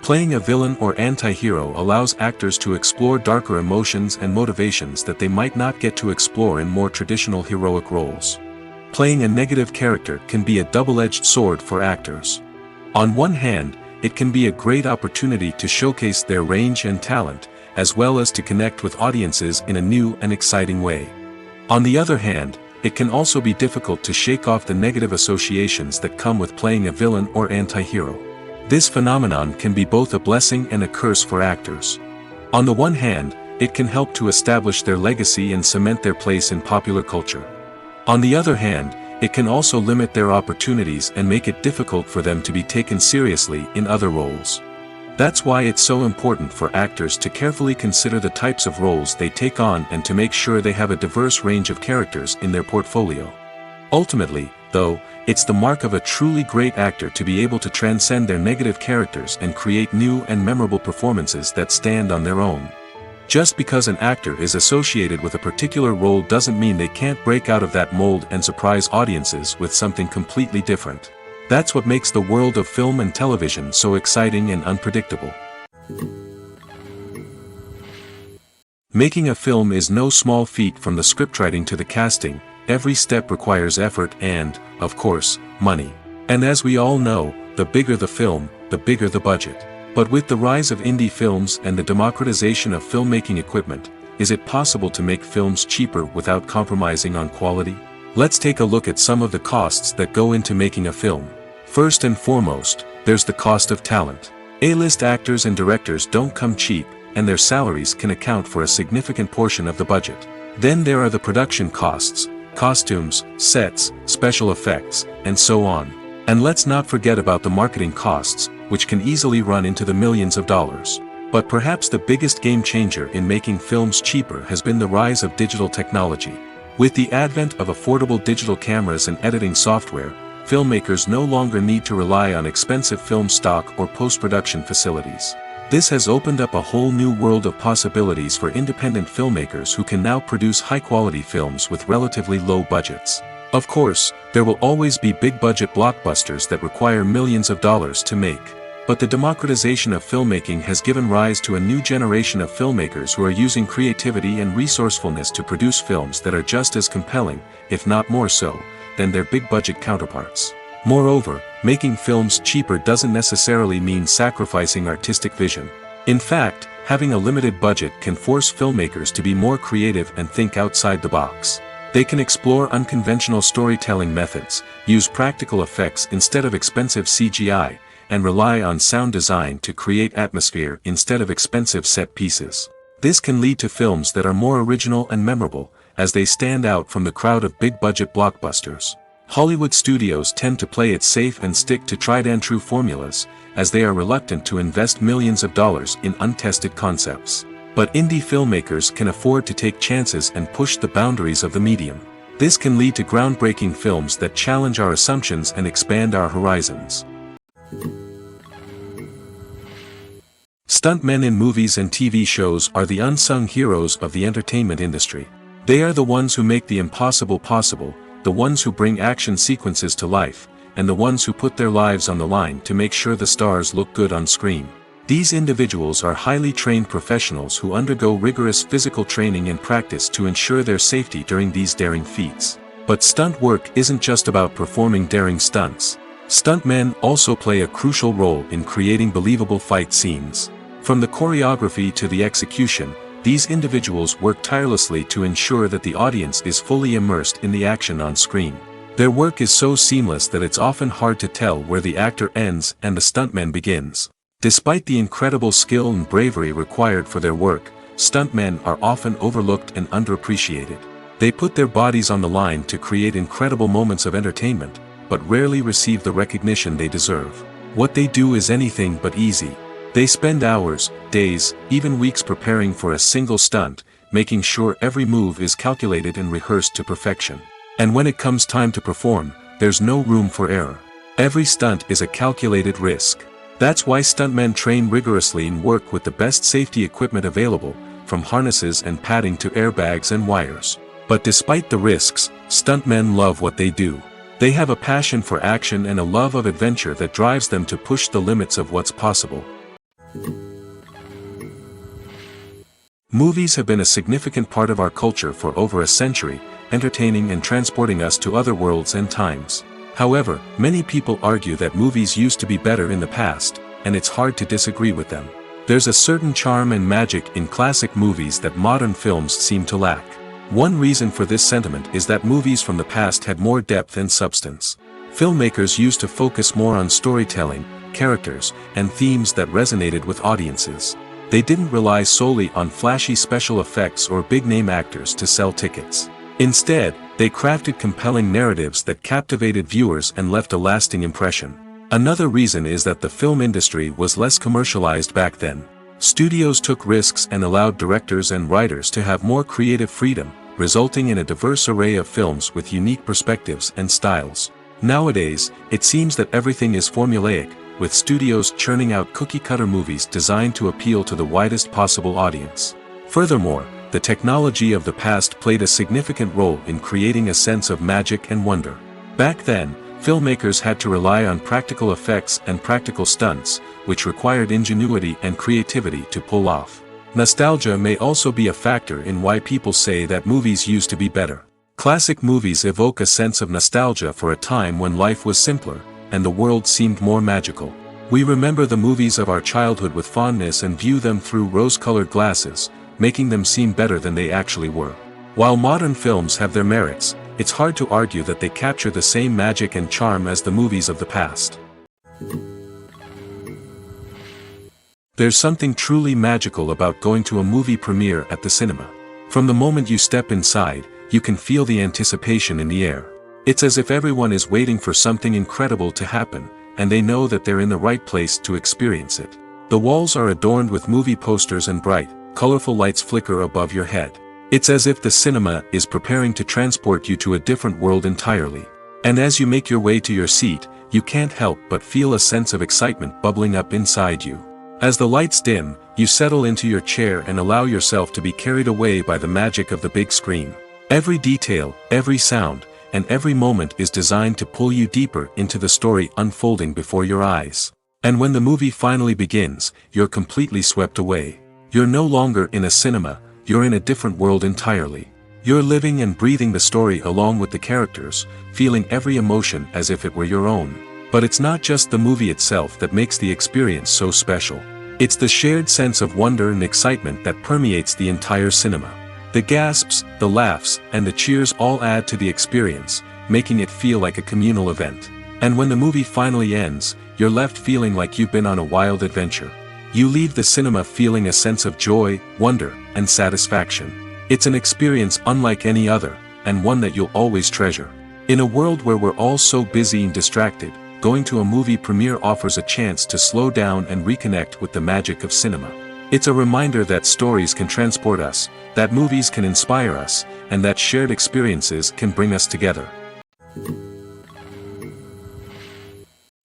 Playing a villain or anti-hero allows actors to explore darker emotions and motivations that they might not get to explore in more traditional heroic roles. Playing a negative character can be a double-edged sword for actors. On one hand, it can be a great opportunity to showcase their range and talent, as well as to connect with audiences in a new and exciting way. On the other hand, it can also be difficult to shake off the negative associations that come with playing a villain or anti-hero. This phenomenon can be both a blessing and a curse for actors. On the one hand, it can help to establish their legacy and cement their place in popular culture. On the other hand, it can also limit their opportunities and make it difficult for them to be taken seriously in other roles. That's why it's so important for actors to carefully consider the types of roles they take on and to make sure they have a diverse range of characters in their portfolio. Ultimately, though, it's the mark of a truly great actor to be able to transcend their negative characters and create new and memorable performances that stand on their own. Just because an actor is associated with a particular role doesn't mean they can't break out of that mold and surprise audiences with something completely different. That's what makes the world of film and television so exciting and unpredictable. Making a film is no small feat. From the scriptwriting to the casting, every step requires effort and, of course, money. And as we all know, the bigger the film, the bigger the budget. But with the rise of indie films and the democratization of filmmaking equipment, is it possible to make films cheaper without compromising on quality? Let's take a look at some of the costs that go into making a film. First and foremost, there's the cost of talent. A-list actors and directors don't come cheap, and their salaries can account for a significant portion of the budget. Then there are the production costs, costumes, sets, special effects, and so on. And let's not forget about the marketing costs, which can easily run into the millions of dollars. But perhaps the biggest game changer in making films cheaper has been the rise of digital technology. With the advent of affordable digital cameras and editing software, filmmakers no longer need to rely on expensive film stock or post-production facilities. This has opened up a whole new world of possibilities for independent filmmakers who can now produce high-quality films with relatively low budgets. Of course, there will always be big-budget blockbusters that require millions of dollars to make. But the democratization of filmmaking has given rise to a new generation of filmmakers who are using creativity and resourcefulness to produce films that are just as compelling, if not more so, than their big-budget counterparts. Moreover, making films cheaper doesn't necessarily mean sacrificing artistic vision. In fact, having a limited budget can force filmmakers to be more creative and think outside the box. They can explore unconventional storytelling methods, use practical effects instead of expensive CGI, and rely on sound design to create atmosphere instead of expensive set pieces. This can lead to films that are more original and memorable, as they stand out from the crowd of big-budget blockbusters. Hollywood studios tend to play it safe and stick to tried-and-true formulas, as they are reluctant to invest millions of dollars in untested concepts. But indie filmmakers can afford to take chances and push the boundaries of the medium. This can lead to groundbreaking films that challenge our assumptions and expand our horizons. Stuntmen in movies and TV shows are the unsung heroes of the entertainment industry. They are the ones who make the impossible possible, the ones who bring action sequences to life, and the ones who put their lives on the line to make sure the stars look good on screen. These individuals are highly trained professionals who undergo rigorous physical training and practice to ensure their safety during these daring feats. But stunt work isn't just about performing daring stunts. Stuntmen also play a crucial role in creating believable fight scenes. From the choreography to the execution, these individuals work tirelessly to ensure that the audience is fully immersed in the action on screen. Their work is so seamless that it's often hard to tell where the actor ends and the stuntman begins. Despite the incredible skill and bravery required for their work, stuntmen are often overlooked and underappreciated. They put their bodies on the line to create incredible moments of entertainment, but rarely receive the recognition they deserve. What they do is anything but easy. They spend hours, days, even weeks preparing for a single stunt, making sure every move is calculated and rehearsed to perfection. And when it comes time to perform, there's no room for error. Every stunt is a calculated risk. That's why stuntmen train rigorously and work with the best safety equipment available, from harnesses and padding to airbags and wires. But despite the risks, stuntmen love what they do. They have a passion for action and a love of adventure that drives them to push the limits of what's possible. Movies have been a significant part of our culture for over a century, entertaining and transporting us to other worlds and times. However, many people argue that movies used to be better in the past, and it's hard to disagree with them. There's a certain charm and magic in classic movies that modern films seem to lack. One reason for this sentiment is that movies from the past had more depth and substance. Filmmakers used to focus more on storytelling, characters, and themes that resonated with audiences. They didn't rely solely on flashy special effects or big-name actors to sell tickets. Instead, they crafted compelling narratives that captivated viewers and left a lasting impression. Another reason is that the film industry was less commercialized back then. Studios took risks and allowed directors and writers to have more creative freedom, resulting in a diverse array of films with unique perspectives and styles. Nowadays, it seems that everything is formulaic, with studios churning out cookie-cutter movies designed to appeal to the widest possible audience. Furthermore, the technology of the past played a significant role in creating a sense of magic and wonder. Back then, filmmakers had to rely on practical effects and practical stunts, which required ingenuity and creativity to pull off. Nostalgia may also be a factor in why people say that movies used to be better. Classic movies evoke a sense of nostalgia for a time when life was simpler, and the world seemed more magical. We remember the movies of our childhood with fondness and view them through rose-colored glasses, making them seem better than they actually were. While modern films have their merits, it's hard to argue that they capture the same magic and charm as the movies of the past. There's something truly magical about going to a movie premiere at the cinema. From the moment you step inside, you can feel the anticipation in the air. It's as if everyone is waiting for something incredible to happen, and they know that they're in the right place to experience it. The walls are adorned with movie posters and bright, colorful lights flicker above your head. It's as if the cinema is preparing to transport you to a different world entirely. And as you make your way to your seat, you can't help but feel a sense of excitement bubbling up inside you. As the lights dim, you settle into your chair and allow yourself to be carried away by the magic of the big screen. Every detail, every sound, and every moment is designed to pull you deeper into the story unfolding before your eyes. And when the movie finally begins, you're completely swept away. You're no longer in a cinema, you're in a different world entirely. You're living and breathing the story along with the characters, feeling every emotion as if it were your own. But it's not just the movie itself that makes the experience so special. It's the shared sense of wonder and excitement that permeates the entire cinema. The gasps, the laughs, and the cheers all add to the experience, making it feel like a communal event. And when the movie finally ends, you're left feeling like you've been on a wild adventure. You leave the cinema feeling a sense of joy, wonder, and satisfaction. It's an experience unlike any other, and one that you'll always treasure. In a world where we're all so busy and distracted, going to a movie premiere offers a chance to slow down and reconnect with the magic of cinema. It's a reminder that stories can transport us, that movies can inspire us, and that shared experiences can bring us together.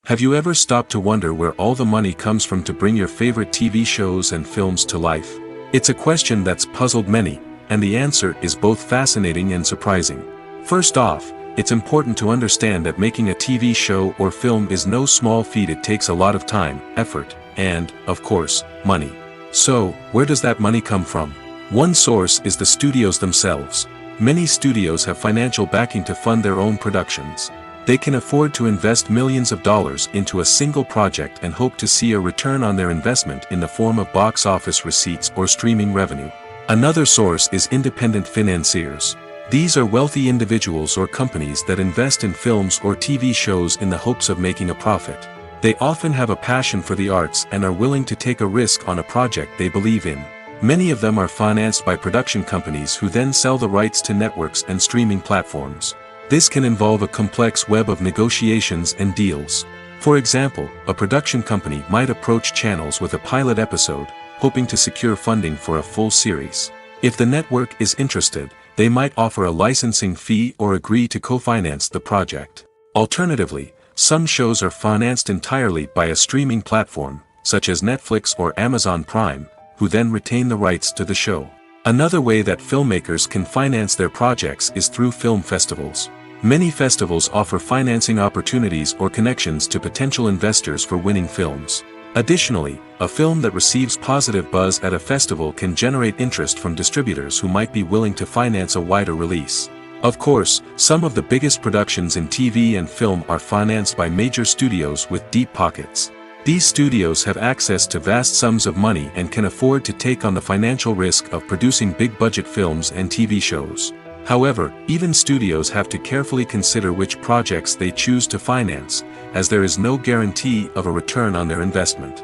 Have you ever stopped to wonder where all the money comes from to bring your favorite TV shows and films to life? It's a question that's puzzled many, and the answer is both fascinating and surprising. First off, it's important to understand that making a TV show or film is no small feat. It takes a lot of time, effort, and, of course, money. So, where does that money come from? One source is the studios themselves. Many studios have financial backing to fund their own productions. They can afford to invest millions of dollars into a single project and hope to see a return on their investment in the form of box office receipts or streaming revenue. Another source is independent financiers. These are wealthy individuals or companies that invest in films or TV shows in the hopes of making a profit. They often have a passion for the arts and are willing to take a risk on a project they believe in. Many of them are financed by production companies who then sell the rights to networks and streaming platforms. This can involve a complex web of negotiations and deals. For example, a production company might approach channels with a pilot episode, hoping to secure funding for a full series. If the network is interested, they might offer a licensing fee or agree to co-finance the project. Alternatively, some shows are financed entirely by a streaming platform, such as Netflix or Amazon Prime, who then retain the rights to the show. Another way that filmmakers can finance their projects is through film festivals. Many festivals offer financing opportunities or connections to potential investors for winning films. Additionally, a film that receives positive buzz at a festival can generate interest from distributors who might be willing to finance a wider release. Of course, some of the biggest productions in TV and film are financed by major studios with deep pockets. These studios have access to vast sums of money and can afford to take on the financial risk of producing big-budget films and TV shows. However, even studios have to carefully consider which projects they choose to finance, as there is no guarantee of a return on their investment.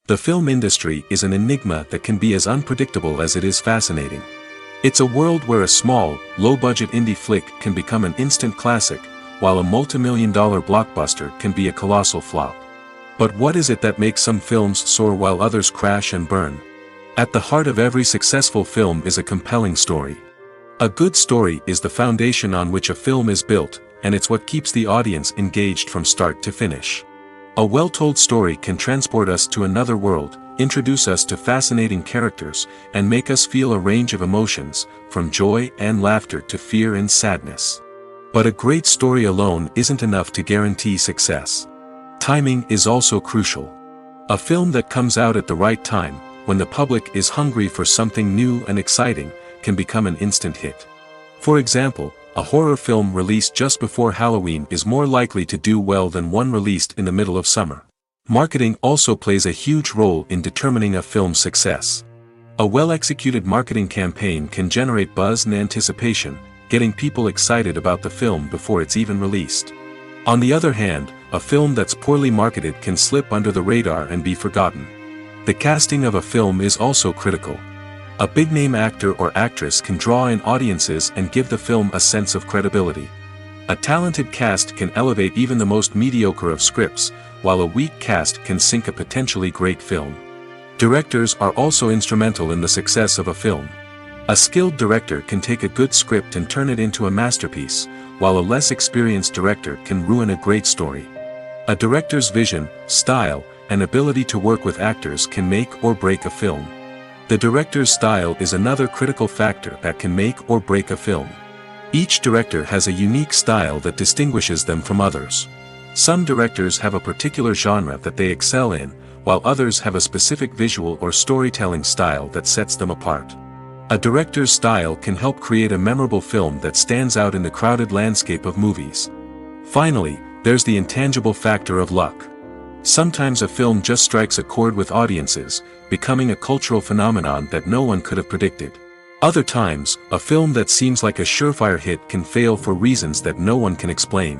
The film industry is an enigma that can be as unpredictable as it is fascinating. It's a world where a small, low-budget indie flick can become an instant classic, while a multi-million-dollar blockbuster can be a colossal flop. But what is it that makes some films soar while others crash and burn? At the heart of every successful film is a compelling story. A good story is the foundation on which a film is built, and it's what keeps the audience engaged from start to finish. A well-told story can transport us to another world, introduce us to fascinating characters, and make us feel a range of emotions, from joy and laughter to fear and sadness. But a great story alone isn't enough to guarantee success. Timing is also crucial. A film that comes out at the right time, when the public is hungry for something new and exciting, can become an instant hit. For example, a horror film released just before Halloween is more likely to do well than one released in the middle of summer. Marketing also plays a huge role in determining a film's success. A well-executed marketing campaign can generate buzz and anticipation, getting people excited about the film before it's even released. On the other hand, a film that's poorly marketed can slip under the radar and be forgotten. The casting of a film is also critical. A big-name actor or actress can draw in audiences and give the film a sense of credibility. A talented cast can elevate even the most mediocre of scripts, while a weak cast can sink a potentially great film. Directors are also instrumental in the success of a film. A skilled director can take a good script and turn it into a masterpiece, while a less experienced director can ruin a great story. A director's vision, style, and ability to work with actors can make or break a film. The director's style is another critical factor that can make or break a film. Each director has a unique style that distinguishes them from others. Some directors have a particular genre that they excel in, while others have a specific visual or storytelling style that sets them apart. A director's style can help create a memorable film that stands out in the crowded landscape of movies. Finally, there's the intangible factor of luck. Sometimes a film just strikes a chord with audiences, becoming a cultural phenomenon that no one could have predicted. Other times, a film that seems like a surefire hit can fail for reasons that no one can explain.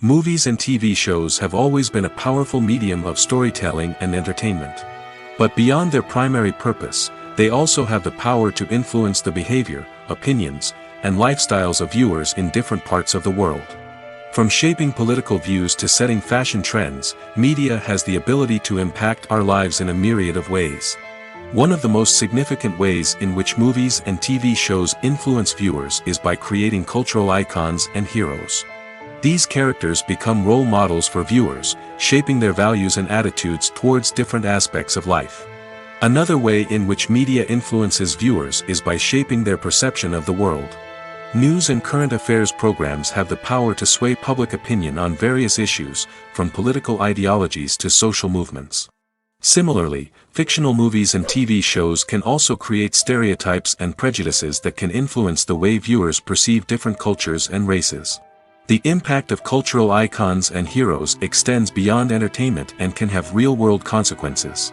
Movies and TV shows have always been a powerful medium of storytelling and entertainment. But beyond their primary purpose, they also have the power to influence the behavior, opinions, and lifestyles of viewers in different parts of the world. From shaping political views to setting fashion trends, media has the ability to impact our lives in a myriad of ways. One of the most significant ways in which movies and TV shows influence viewers is by creating cultural icons and heroes. These characters become role models for viewers, shaping their values and attitudes towards different aspects of life. Another way in which media influences viewers is by shaping their perception of the world. News and current affairs programs have the power to sway public opinion on various issues, from political ideologies to social movements. Similarly, fictional movies and TV shows can also create stereotypes and prejudices that can influence the way viewers perceive different cultures and races. The impact of cultural icons and heroes extends beyond entertainment and can have real-world consequences.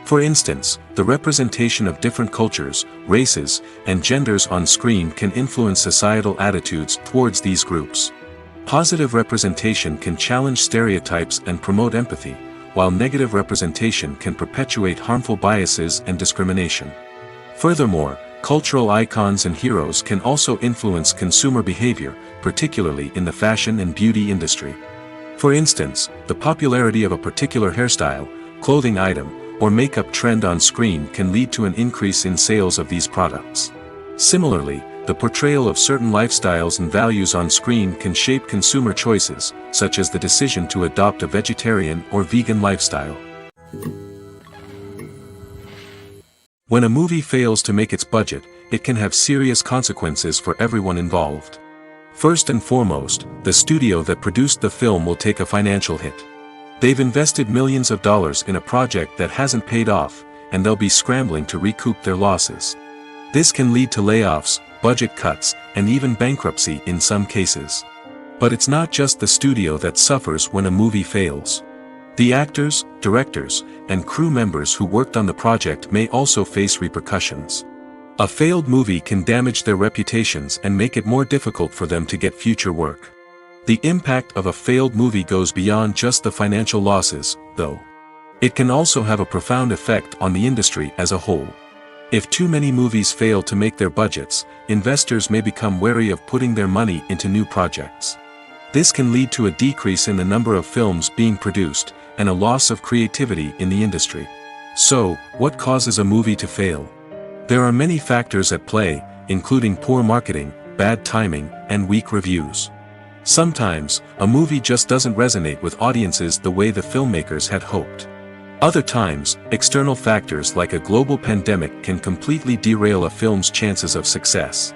For instance, the representation of different cultures, races, and genders on screen can influence societal attitudes towards these groups. Positive representation can challenge stereotypes and promote empathy, while negative representation can perpetuate harmful biases and discrimination. Furthermore, cultural icons and heroes can also influence consumer behavior, particularly in the fashion and beauty industry. For instance, the popularity of a particular hairstyle, clothing item, or makeup trend on screen can lead to an increase in sales of these products. Similarly, the portrayal of certain lifestyles and values on screen can shape consumer choices, such as the decision to adopt a vegetarian or vegan lifestyle. When a movie fails to make its budget, it can have serious consequences for everyone involved. First and foremost, the studio that produced the film will take a financial hit. They've invested millions of dollars in a project that hasn't paid off, and they'll be scrambling to recoup their losses. This can lead to layoffs, budget cuts, and even bankruptcy in some cases. But it's not just the studio that suffers when a movie fails. The actors, directors, and crew members who worked on the project may also face repercussions. A failed movie can damage their reputations and make it more difficult for them to get future work. The impact of a failed movie goes beyond just the financial losses, though. It can also have a profound effect on the industry as a whole. If too many movies fail to make their budgets, investors may become wary of putting their money into new projects. This can lead to a decrease in the number of films being produced, and a loss of creativity in the industry. So, what causes a movie to fail? There are many factors at play, including poor marketing, bad timing, and weak reviews. Sometimes, a movie just doesn't resonate with audiences the way the filmmakers had hoped. Other times, external factors like a global pandemic can completely derail a film's chances of success.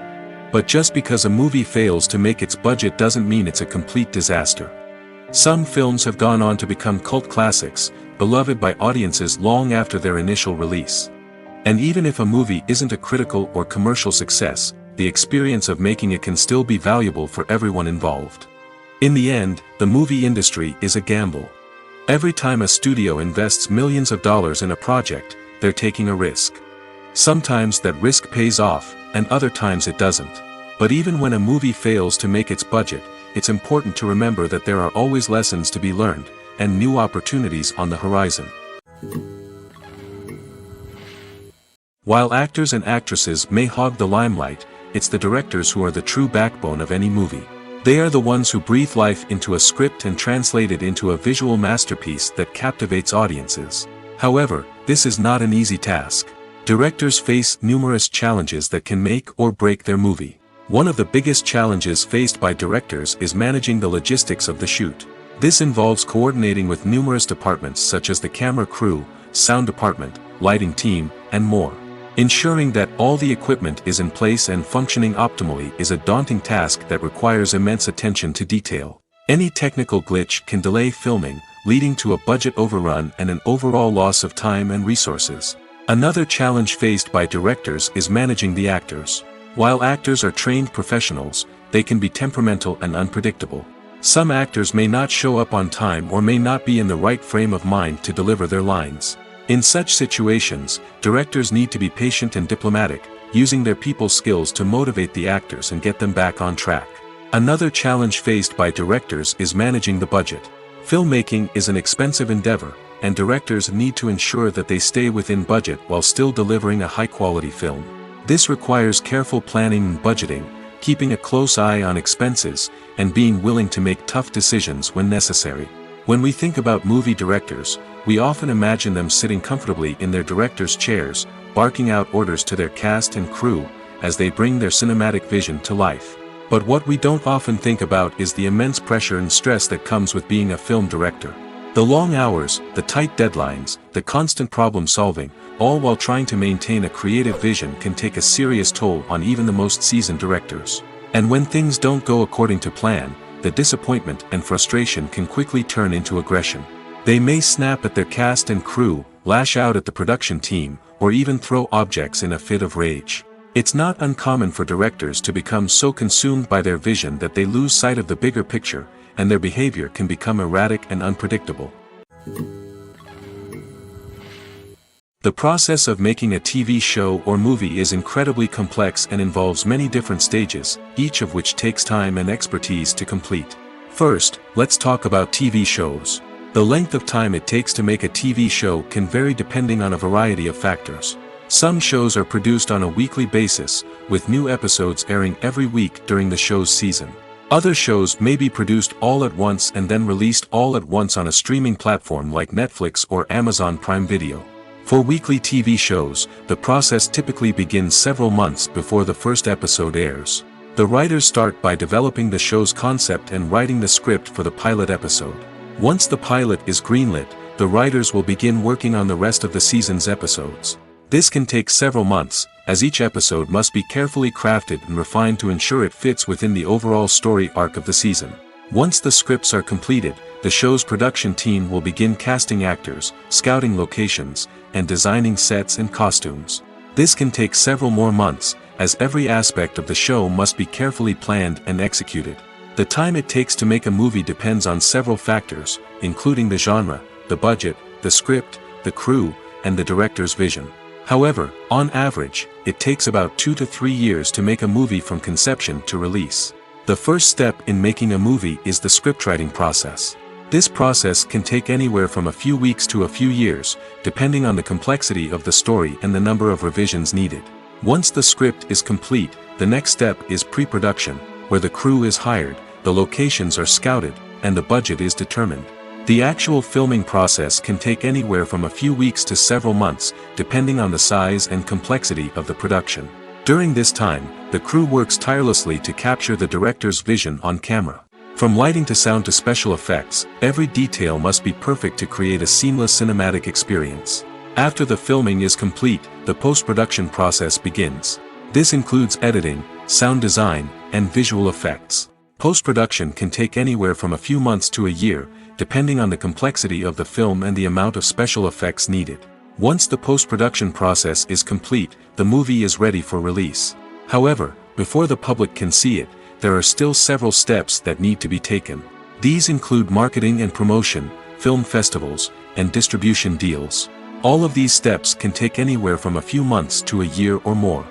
But just because a movie fails to make its budget doesn't mean it's a complete disaster. Some films have gone on to become cult classics, beloved by audiences long after their initial release. And even if a movie isn't a critical or commercial success, the experience of making it can still be valuable for everyone involved. In the end, the movie industry is a gamble. Every time a studio invests millions of dollars in a project, they're taking a risk. Sometimes that risk pays off, and other times it doesn't. But even when a movie fails to make its budget, it's important to remember that there are always lessons to be learned, and new opportunities on the horizon. While actors and actresses may hog the limelight, it's the directors who are the true backbone of any movie. They are the ones who breathe life into a script and translate it into a visual masterpiece that captivates audiences. However, this is not an easy task. Directors face numerous challenges that can make or break their movie. One of the biggest challenges faced by directors is managing the logistics of the shoot. This involves coordinating with numerous departments such as the camera crew, sound department, lighting team, and more. Ensuring that all the equipment is in place and functioning optimally is a daunting task that requires immense attention to detail. Any technical glitch can delay filming, leading to a budget overrun and an overall loss of time and resources. Another challenge faced by directors is managing the actors. While actors are trained professionals, they can be temperamental and unpredictable. Some actors may not show up on time or may not be in the right frame of mind to deliver their lines. In such situations, directors need to be patient and diplomatic, using their people skills to motivate the actors and get them back on track. Another challenge faced by directors is managing the budget. Filmmaking is an expensive endeavor, and directors need to ensure that they stay within budget while still delivering a high-quality film. This requires careful planning and budgeting, keeping a close eye on expenses, and being willing to make tough decisions when necessary. When we think about movie directors, we often imagine them sitting comfortably in their director's chairs, barking out orders to their cast and crew, as they bring their cinematic vision to life. But what we don't often think about is the immense pressure and stress that comes with being a film director. The long hours, the tight deadlines, the constant problem solving, all while trying to maintain a creative vision can take a serious toll on even the most seasoned directors. And when things don't go according to plan, the disappointment and frustration can quickly turn into aggression. They may snap at their cast and crew, lash out at the production team, or even throw objects in a fit of rage. It's not uncommon for directors to become so consumed by their vision that they lose sight of the bigger picture, and their behavior can become erratic and unpredictable. The process of making a TV show or movie is incredibly complex and involves many different stages, each of which takes time and expertise to complete. First, let's talk about TV shows. The length of time it takes to make a TV show can vary depending on a variety of factors. Some shows are produced on a weekly basis, with new episodes airing every week during the show's season. Other shows may be produced all at once and then released all at once on a streaming platform like Netflix or Amazon Prime Video. For weekly TV shows, the process typically begins several months before the first episode airs. The writers start by developing the show's concept and writing the script for the pilot episode. Once the pilot is greenlit, the writers will begin working on the rest of the season's episodes. This can take several months, as each episode must be carefully crafted and refined to ensure it fits within the overall story arc of the season. Once the scripts are completed, the show's production team will begin casting actors, scouting locations, and designing sets and costumes. This can take several more months, as every aspect of the show must be carefully planned and executed. The time it takes to make a movie depends on several factors, including the genre, the budget, the script, the crew, and the director's vision. However, on average, it takes about 2 to 3 years to make a movie from conception to release. The first step in making a movie is the scriptwriting process. This process can take anywhere from a few weeks to a few years, depending on the complexity of the story and the number of revisions needed. Once the script is complete, the next step is pre-production, where the crew is hired, the locations are scouted, and the budget is determined. The actual filming process can take anywhere from a few weeks to several months, depending on the size and complexity of the production. During this time, the crew works tirelessly to capture the director's vision on camera. From lighting to sound to special effects, every detail must be perfect to create a seamless cinematic experience. After the filming is complete, the post-production process begins. This includes editing, sound design, and visual effects. Post-production can take anywhere from a few months to a year, depending on the complexity of the film and the amount of special effects needed. Once the post-production process is complete, the movie is ready for release. However, before the public can see it, there are still several steps that need to be taken. These include marketing and promotion, film festivals, and distribution deals. All of these steps can take anywhere from a few months to a year or more.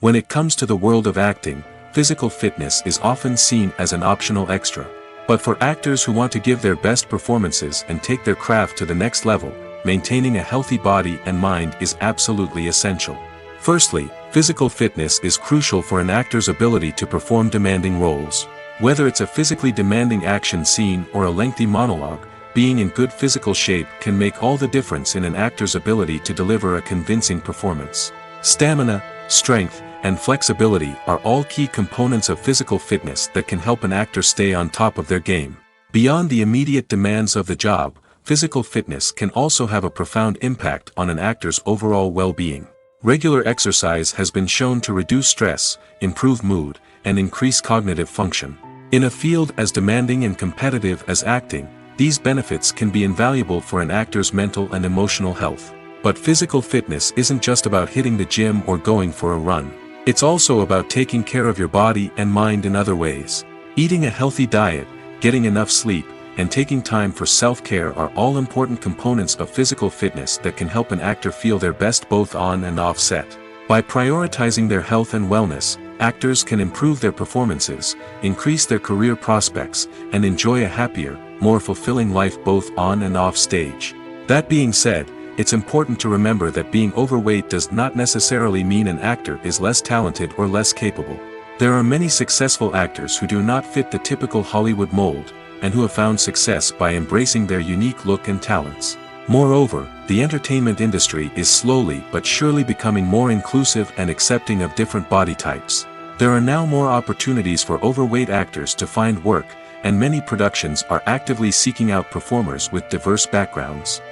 When it comes to the world of acting, physical fitness is often seen as an optional extra. But for actors who want to give their best performances and take their craft to the next level, maintaining a healthy body and mind is absolutely essential. Firstly, physical fitness is crucial for an actor's ability to perform demanding roles. Whether it's a physically demanding action scene or a lengthy monologue, being in good physical shape can make all the difference in an actor's ability to deliver a convincing performance. Stamina, strength, and flexibility are all key components of physical fitness that can help an actor stay on top of their game. Beyond the immediate demands of the job, physical fitness can also have a profound impact on an actor's overall well-being. Regular exercise has been shown to reduce stress, improve mood, and increase cognitive function. In a field as demanding and competitive as acting, these benefits can be invaluable for an actor's mental and emotional health. But physical fitness isn't just about hitting the gym or going for a run. It's also about taking care of your body and mind in other ways. Eating a healthy diet, getting enough sleep, and taking time for self-care are all important components of physical fitness that can help an actor feel their best both on and off set. By prioritizing their health and wellness, actors can improve their performances, increase their career prospects, and enjoy a happier, more fulfilling life both on and off stage. That being said, it's important to remember that being overweight does not necessarily mean an actor is less talented or less capable. There are many successful actors who do not fit the typical Hollywood mold, and who have found success by embracing their unique look and talents. Moreover, the entertainment industry is slowly but surely becoming more inclusive and accepting of different body types. There are now more opportunities for overweight actors to find work, and many productions are actively seeking out performers with diverse backgrounds.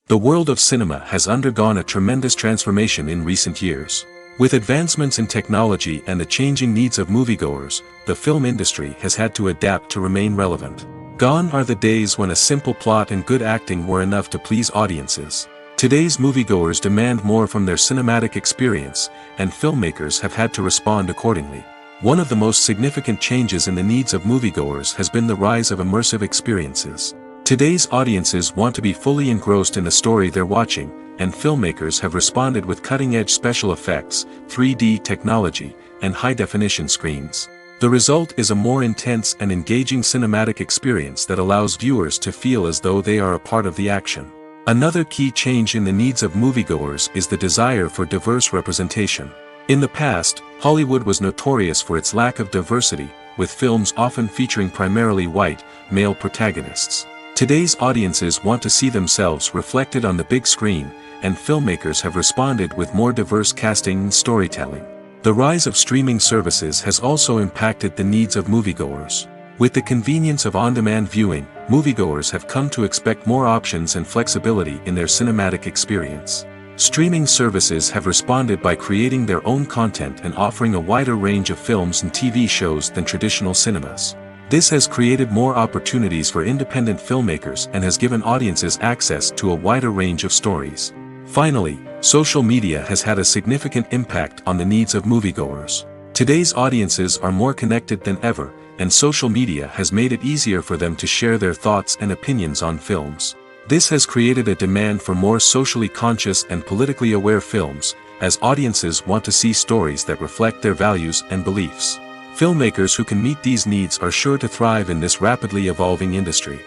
The world of cinema has undergone a tremendous transformation in recent years. With advancements in technology and the changing needs of moviegoers, the film industry has had to adapt to remain relevant. Gone are the days when a simple plot and good acting were enough to please audiences. Today's moviegoers demand more from their cinematic experience, and filmmakers have had to respond accordingly. One of the most significant changes in the needs of moviegoers has been the rise of immersive experiences. Today's audiences want to be fully engrossed in the story they're watching, and filmmakers have responded with cutting-edge special effects, 3D technology, and high-definition screens. The result is a more intense and engaging cinematic experience that allows viewers to feel as though they are a part of the action. Another key change in the needs of moviegoers is the desire for diverse representation. In the past, Hollywood was notorious for its lack of diversity, with films often featuring primarily white, male protagonists. Today's audiences want to see themselves reflected on the big screen, and filmmakers have responded with more diverse casting and storytelling. The rise of streaming services has also impacted the needs of moviegoers. With the convenience of on-demand viewing, moviegoers have come to expect more options and flexibility in their cinematic experience. Streaming services have responded by creating their own content and offering a wider range of films and TV shows than traditional cinemas. This has created more opportunities for independent filmmakers and has given audiences access to a wider range of stories. Finally, social media has had a significant impact on the needs of moviegoers. Today's audiences are more connected than ever, and social media has made it easier for them to share their thoughts and opinions on films. This has created a demand for more socially conscious and politically aware films, as audiences want to see stories that reflect their values and beliefs. Filmmakers who can meet these needs are sure to thrive in this rapidly evolving industry.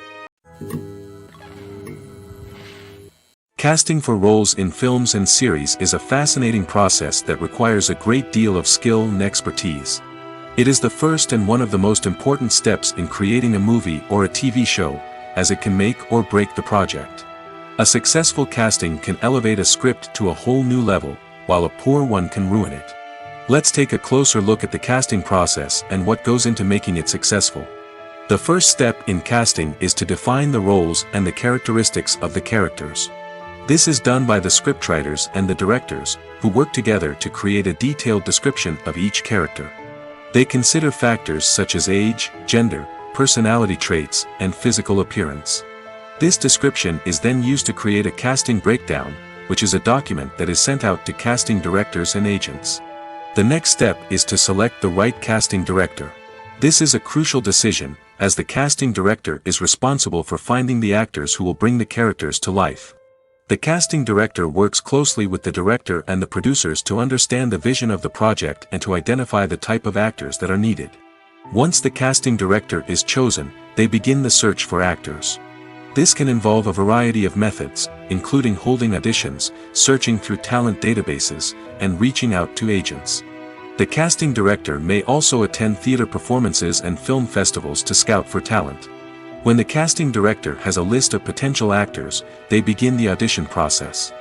Casting for roles in films and series is a fascinating process that requires a great deal of skill and expertise. It is the first and one of the most important steps in creating a movie or a TV show, as it can make or break the project. A successful casting can elevate a script to a whole new level, while a poor one can ruin it. Let's take a closer look at the casting process and what goes into making it successful. The first step in casting is to define the roles and the characteristics of the characters. This is done by the scriptwriters and the directors, who work together to create a detailed description of each character. They consider factors such as age, gender, personality traits, and physical appearance. This description is then used to create a casting breakdown, which is a document that is sent out to casting directors and agents. The next step is to select the right casting director. This is a crucial decision, as the casting director is responsible for finding the actors who will bring the characters to life. The casting director works closely with the director and the producers to understand the vision of the project and to identify the type of actors that are needed. Once the casting director is chosen, they begin the search for actors. This can involve a variety of methods, including holding auditions, searching through talent databases, and reaching out to agents. The casting director may also attend theater performances and film festivals to scout for talent. When the casting director has a list of potential actors, they begin the audition process.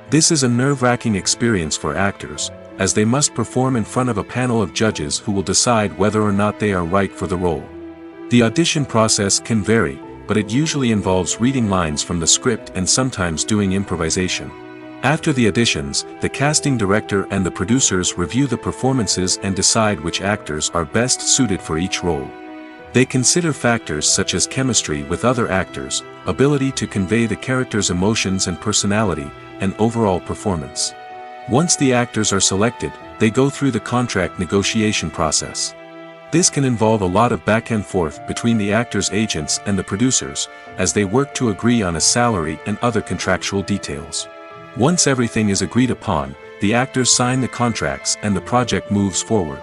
This is a nerve-wracking experience for actors, as they must perform in front of a panel of judges who will decide whether or not they are right for the role. The audition process can vary, but it usually involves reading lines from the script and sometimes doing improvisation. After the auditions, the casting director and the producers review the performances and decide which actors are best suited for each role. They consider factors such as chemistry with other actors, ability to convey the character's emotions and personality, and overall performance. Once the actors are selected, they go through the contract negotiation process. This can involve a lot of back and forth between the actors' agents and the producers, as they work to agree on a salary and other contractual details. Once everything is agreed upon, the actors sign the contracts and the project moves forward.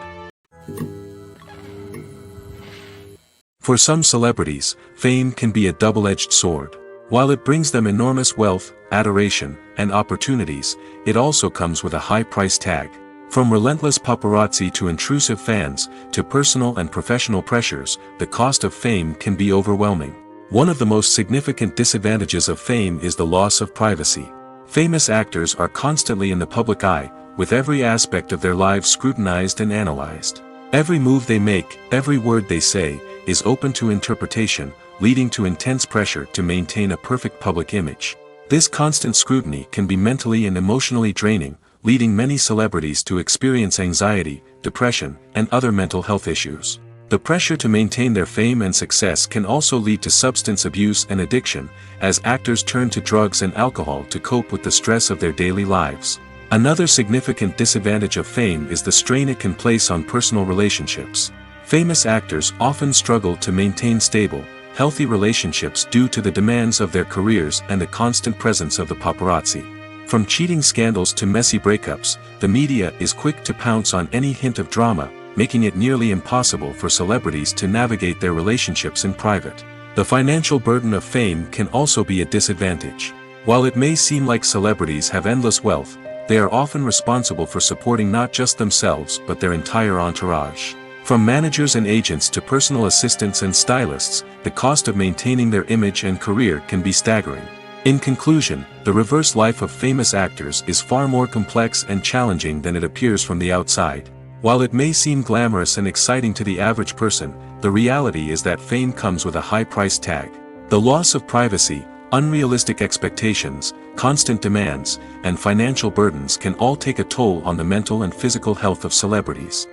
For some celebrities, fame can be a double-edged sword. While it brings them enormous wealth, adoration, and opportunities, it also comes with a high price tag. From relentless paparazzi to intrusive fans, to personal and professional pressures, the cost of fame can be overwhelming. One of the most significant disadvantages of fame is the loss of privacy. Famous actors are constantly in the public eye, with every aspect of their lives scrutinized and analyzed. Every move they make, every word they say, is open to interpretation, leading to intense pressure to maintain a perfect public image. This constant scrutiny can be mentally and emotionally draining, leading many celebrities to experience anxiety, depression, and other mental health issues. The pressure to maintain their fame and success can also lead to substance abuse and addiction, as actors turn to drugs and alcohol to cope with the stress of their daily lives. Another significant disadvantage of fame is the strain it can place on personal relationships. Famous actors often struggle to maintain stable, healthy relationships due to the demands of their careers and the constant presence of the paparazzi. From cheating scandals to messy breakups, the media is quick to pounce on any hint of drama, making it nearly impossible for celebrities to navigate their relationships in private. The financial burden of fame can also be a disadvantage. While it may seem like celebrities have endless wealth, they are often responsible for supporting not just themselves but their entire entourage. From managers and agents to personal assistants and stylists, the cost of maintaining their image and career can be staggering. In conclusion, the reverse life of famous actors is far more complex and challenging than it appears from the outside. While it may seem glamorous and exciting to the average person, the reality is that fame comes with a high price tag. The loss of privacy, unrealistic expectations, constant demands, and financial burdens can all take a toll on the mental and physical health of celebrities.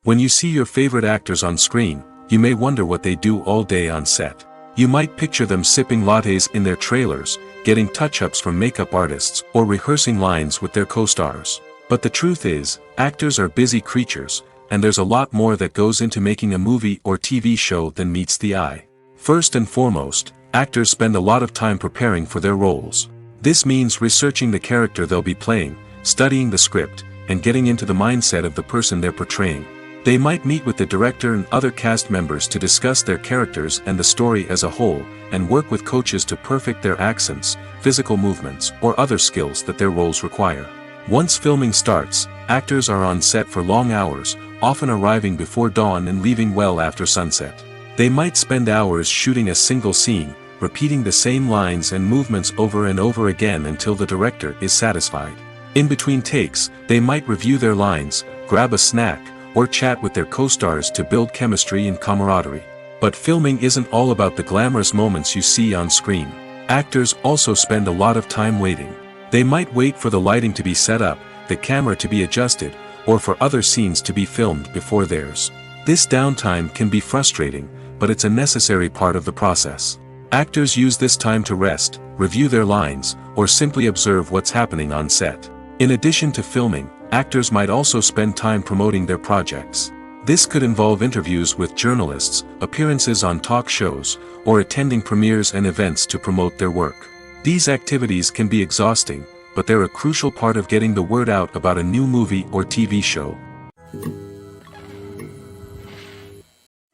When you see your favorite actors on screen, you may wonder what they do all day on set. You might picture them sipping lattes in their trailers, getting touch-ups from makeup artists, or rehearsing lines with their co-stars. But the truth is, actors are busy creatures, and there's a lot more that goes into making a movie or TV show than meets the eye. First and foremost, actors spend a lot of time preparing for their roles. This means researching the character they'll be playing, studying the script, and getting into the mindset of the person they're portraying. They might meet with the director and other cast members to discuss their characters and the story as a whole, and work with coaches to perfect their accents, physical movements, or other skills that their roles require. Once filming starts, actors are on set for long hours, often arriving before dawn and leaving well after sunset. They might spend hours shooting a single scene, repeating the same lines and movements over and over again until the director is satisfied. In between takes, they might review their lines, grab a snack, or chat with their co-stars to build chemistry and camaraderie. But filming isn't all about the glamorous moments you see on screen. Actors also spend a lot of time waiting. They might wait for the lighting to be set up, the camera to be adjusted, or for other scenes to be filmed before theirs. This downtime can be frustrating, but it's a necessary part of the process. Actors use this time to rest, review their lines, or simply observe what's happening on set. In addition to filming, actors might also spend time promoting their projects. This could involve interviews with journalists, appearances on talk shows, or attending premieres and events to promote their work. These activities can be exhausting, but they're a crucial part of getting the word out about a new movie or TV show.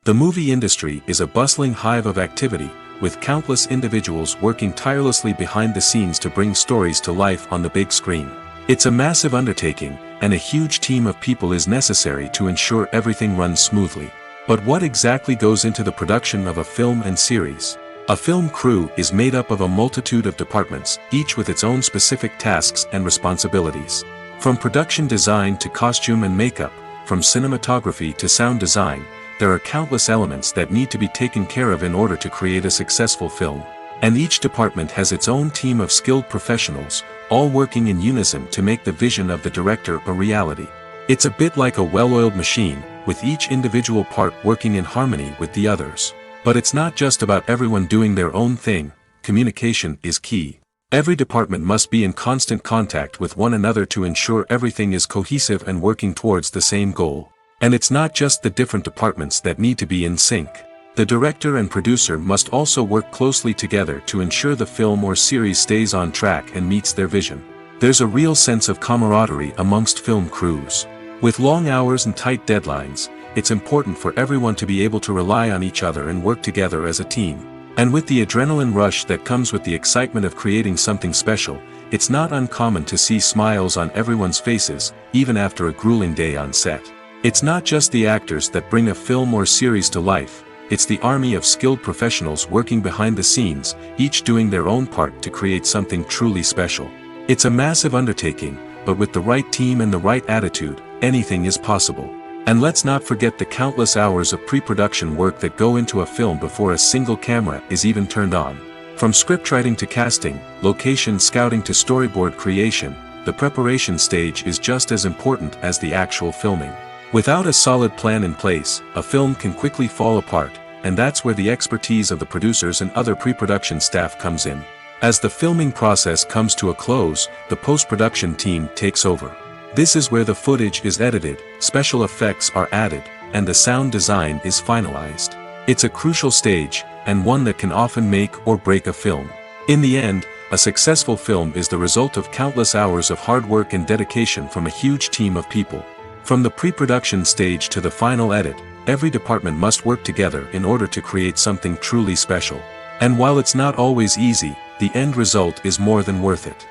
The movie industry is a bustling hive of activity, with countless individuals working tirelessly behind the scenes to bring stories to life on the big screen. It's a massive undertaking, and a huge team of people is necessary to ensure everything runs smoothly. But what exactly goes into the production of a film and series? A film crew is made up of a multitude of departments, each with its own specific tasks and responsibilities. From production design to costume and makeup, from cinematography to sound design, there are countless elements that need to be taken care of in order to create a successful film. And each department has its own team of skilled professionals, all working in unison to make the vision of the director a reality. It's a bit like a well-oiled machine, with each individual part working in harmony with the others. But it's not just about everyone doing their own thing. Communication is key. Every department must be in constant contact with one another to ensure everything is cohesive and working towards the same goal. And it's not just the different departments that need to be in sync. The director and producer must also work closely together to ensure the film or series stays on track and meets their vision. There's a real sense of camaraderie amongst film crews. With long hours and tight deadlines, it's important for everyone to be able to rely on each other and work together as a team. And with the adrenaline rush that comes with the excitement of creating something special, it's not uncommon to see smiles on everyone's faces, even after a grueling day on set. It's not just the actors that bring a film or series to life. It's the army of skilled professionals working behind the scenes, each doing their own part to create something truly special. It's a massive undertaking, but with the right team and the right attitude, anything is possible. And let's not forget the countless hours of pre-production work that go into a film before a single camera is even turned on. From scriptwriting to casting, location scouting to storyboard creation, the preparation stage is just as important as the actual filming. Without a solid plan in place, a film can quickly fall apart, and that's where the expertise of the producers and other pre-production staff comes in. As the filming process comes to a close, the post-production team takes over. This is where the footage is edited, special effects are added, and the sound design is finalized. It's a crucial stage, and one that can often make or break a film. In the end, a successful film is the result of countless hours of hard work and dedication from a huge team of people. From the pre-production stage to the final edit, every department must work together in order to create something truly special. And while it's not always easy, the end result is more than worth it.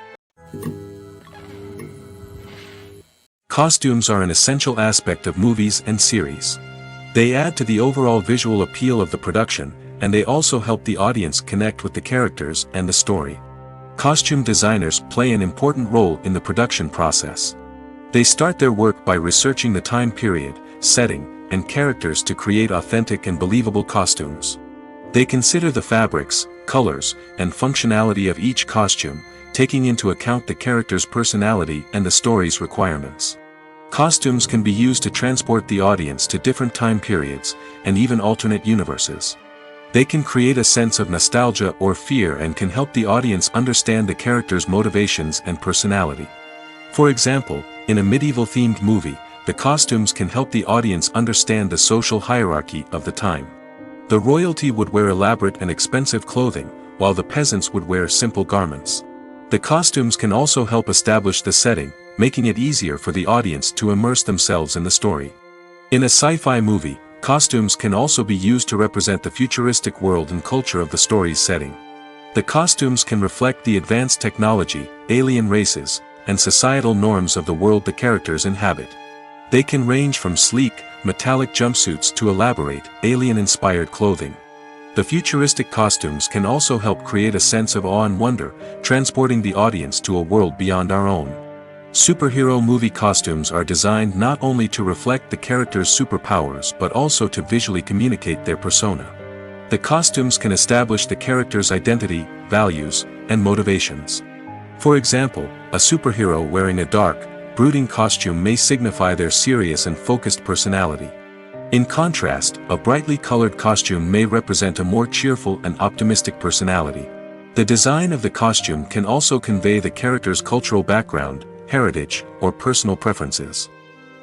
Costumes are an essential aspect of movies and series. They add to the overall visual appeal of the production, and they also help the audience connect with the characters and the story. Costume designers play an important role in the production process. They start their work by researching the time period, setting, and characters to create authentic and believable costumes. They consider the fabrics, colors, and functionality of each costume, taking into account the character's personality and the story's requirements. Costumes can be used to transport the audience to different time periods, and even alternate universes. They can create a sense of nostalgia or fear and can help the audience understand the character's motivations and personality. For example, in a medieval-themed movie, the costumes can help the audience understand the social hierarchy of the time. The royalty would wear elaborate and expensive clothing, while the peasants would wear simple garments. The costumes can also help establish the setting, making it easier for the audience to immerse themselves in the story. In a sci-fi movie, costumes can also be used to represent the futuristic world and culture of the story's setting. The costumes can reflect the advanced technology, alien races, and societal norms of the world the characters inhabit. They can range from sleek, metallic jumpsuits to elaborate, alien-inspired clothing. The futuristic costumes can also help create a sense of awe and wonder, transporting the audience to a world beyond our own. Superhero movie costumes are designed not only to reflect the character's superpowers but also to visually communicate their persona. The costumes can establish the character's identity, values, and motivations. For example, a superhero wearing a dark, brooding costume may signify their serious and focused personality. In contrast, a brightly colored costume may represent a more cheerful and optimistic personality. The design of the costume can also convey the character's cultural background, heritage, or personal preferences.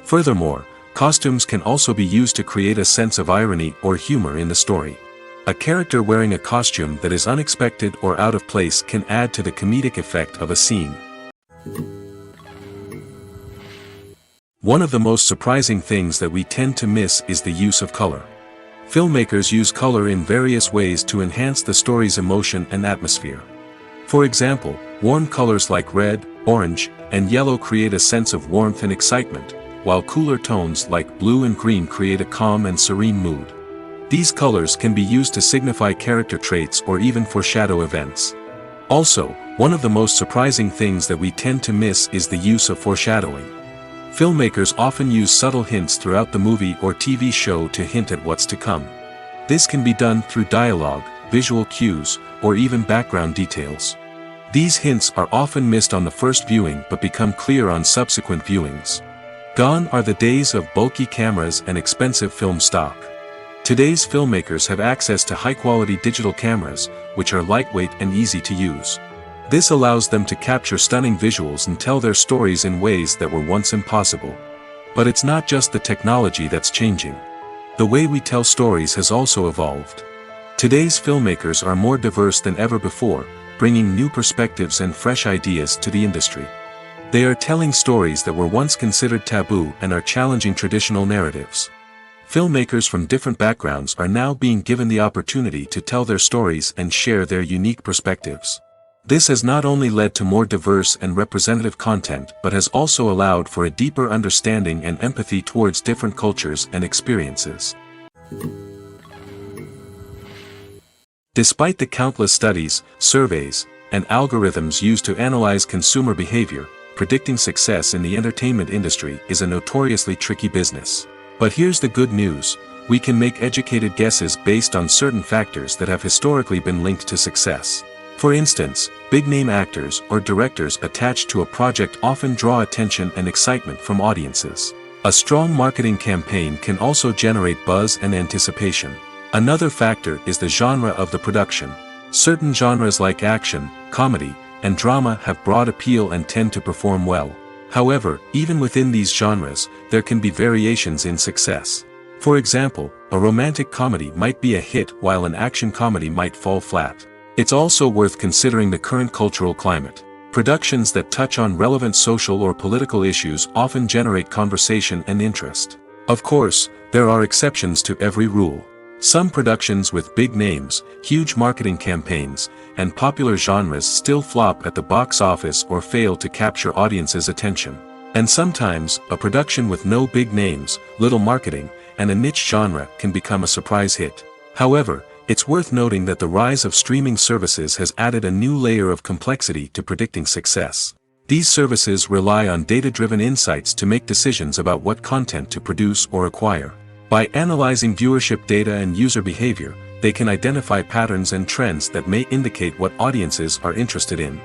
Furthermore, costumes can also be used to create a sense of irony or humor in the story. A character wearing a costume that is unexpected or out of place can add to the comedic effect of a scene. One of the most surprising things that we tend to miss is the use of color. Filmmakers use color in various ways to enhance the story's emotion and atmosphere. For example, warm colors like red, orange, and yellow create a sense of warmth and excitement, while cooler tones like blue and green create a calm and serene mood. These colors can be used to signify character traits or even foreshadow events. Also, one of the most surprising things that we tend to miss is the use of foreshadowing. Filmmakers often use subtle hints throughout the movie or TV show to hint at what's to come. This can be done through dialogue, visual cues, or even background details. These hints are often missed on the first viewing but become clear on subsequent viewings. Gone are the days of bulky cameras and expensive film stock. Today's filmmakers have access to high-quality digital cameras, which are lightweight and easy to use. This allows them to capture stunning visuals and tell their stories in ways that were once impossible. But it's not just the technology that's changing. The way we tell stories has also evolved. Today's filmmakers are more diverse than ever before, bringing new perspectives and fresh ideas to the industry. They are telling stories that were once considered taboo and are challenging traditional narratives. Filmmakers from different backgrounds are now being given the opportunity to tell their stories and share their unique perspectives. This has not only led to more diverse and representative content but has also allowed for a deeper understanding and empathy towards different cultures and experiences. Despite the countless studies, surveys, and algorithms used to analyze consumer behavior, predicting success in the entertainment industry is a notoriously tricky business. But here's the good news: we can make educated guesses based on certain factors that have historically been linked to success. For instance, big-name actors or directors attached to a project often draw attention and excitement from audiences. A strong marketing campaign can also generate buzz and anticipation. Another factor is the genre of the production. Certain genres like action, comedy, and drama have broad appeal and tend to perform well. However, even within these genres, there can be variations in success. For example, a romantic comedy might be a hit while an action comedy might fall flat. It's also worth considering the current cultural climate. Productions that touch on relevant social or political issues often generate conversation and interest. Of course, there are exceptions to every rule. Some productions with big names, huge marketing campaigns, and popular genres still flop at the box office or fail to capture audiences' attention. And sometimes, a production with no big names, little marketing, and a niche genre can become a surprise hit. However, it's worth noting that the rise of streaming services has added a new layer of complexity to predicting success. These services rely on data-driven insights to make decisions about what content to produce or acquire. By analyzing viewership data and user behavior, they can identify patterns and trends that may indicate what audiences are interested in.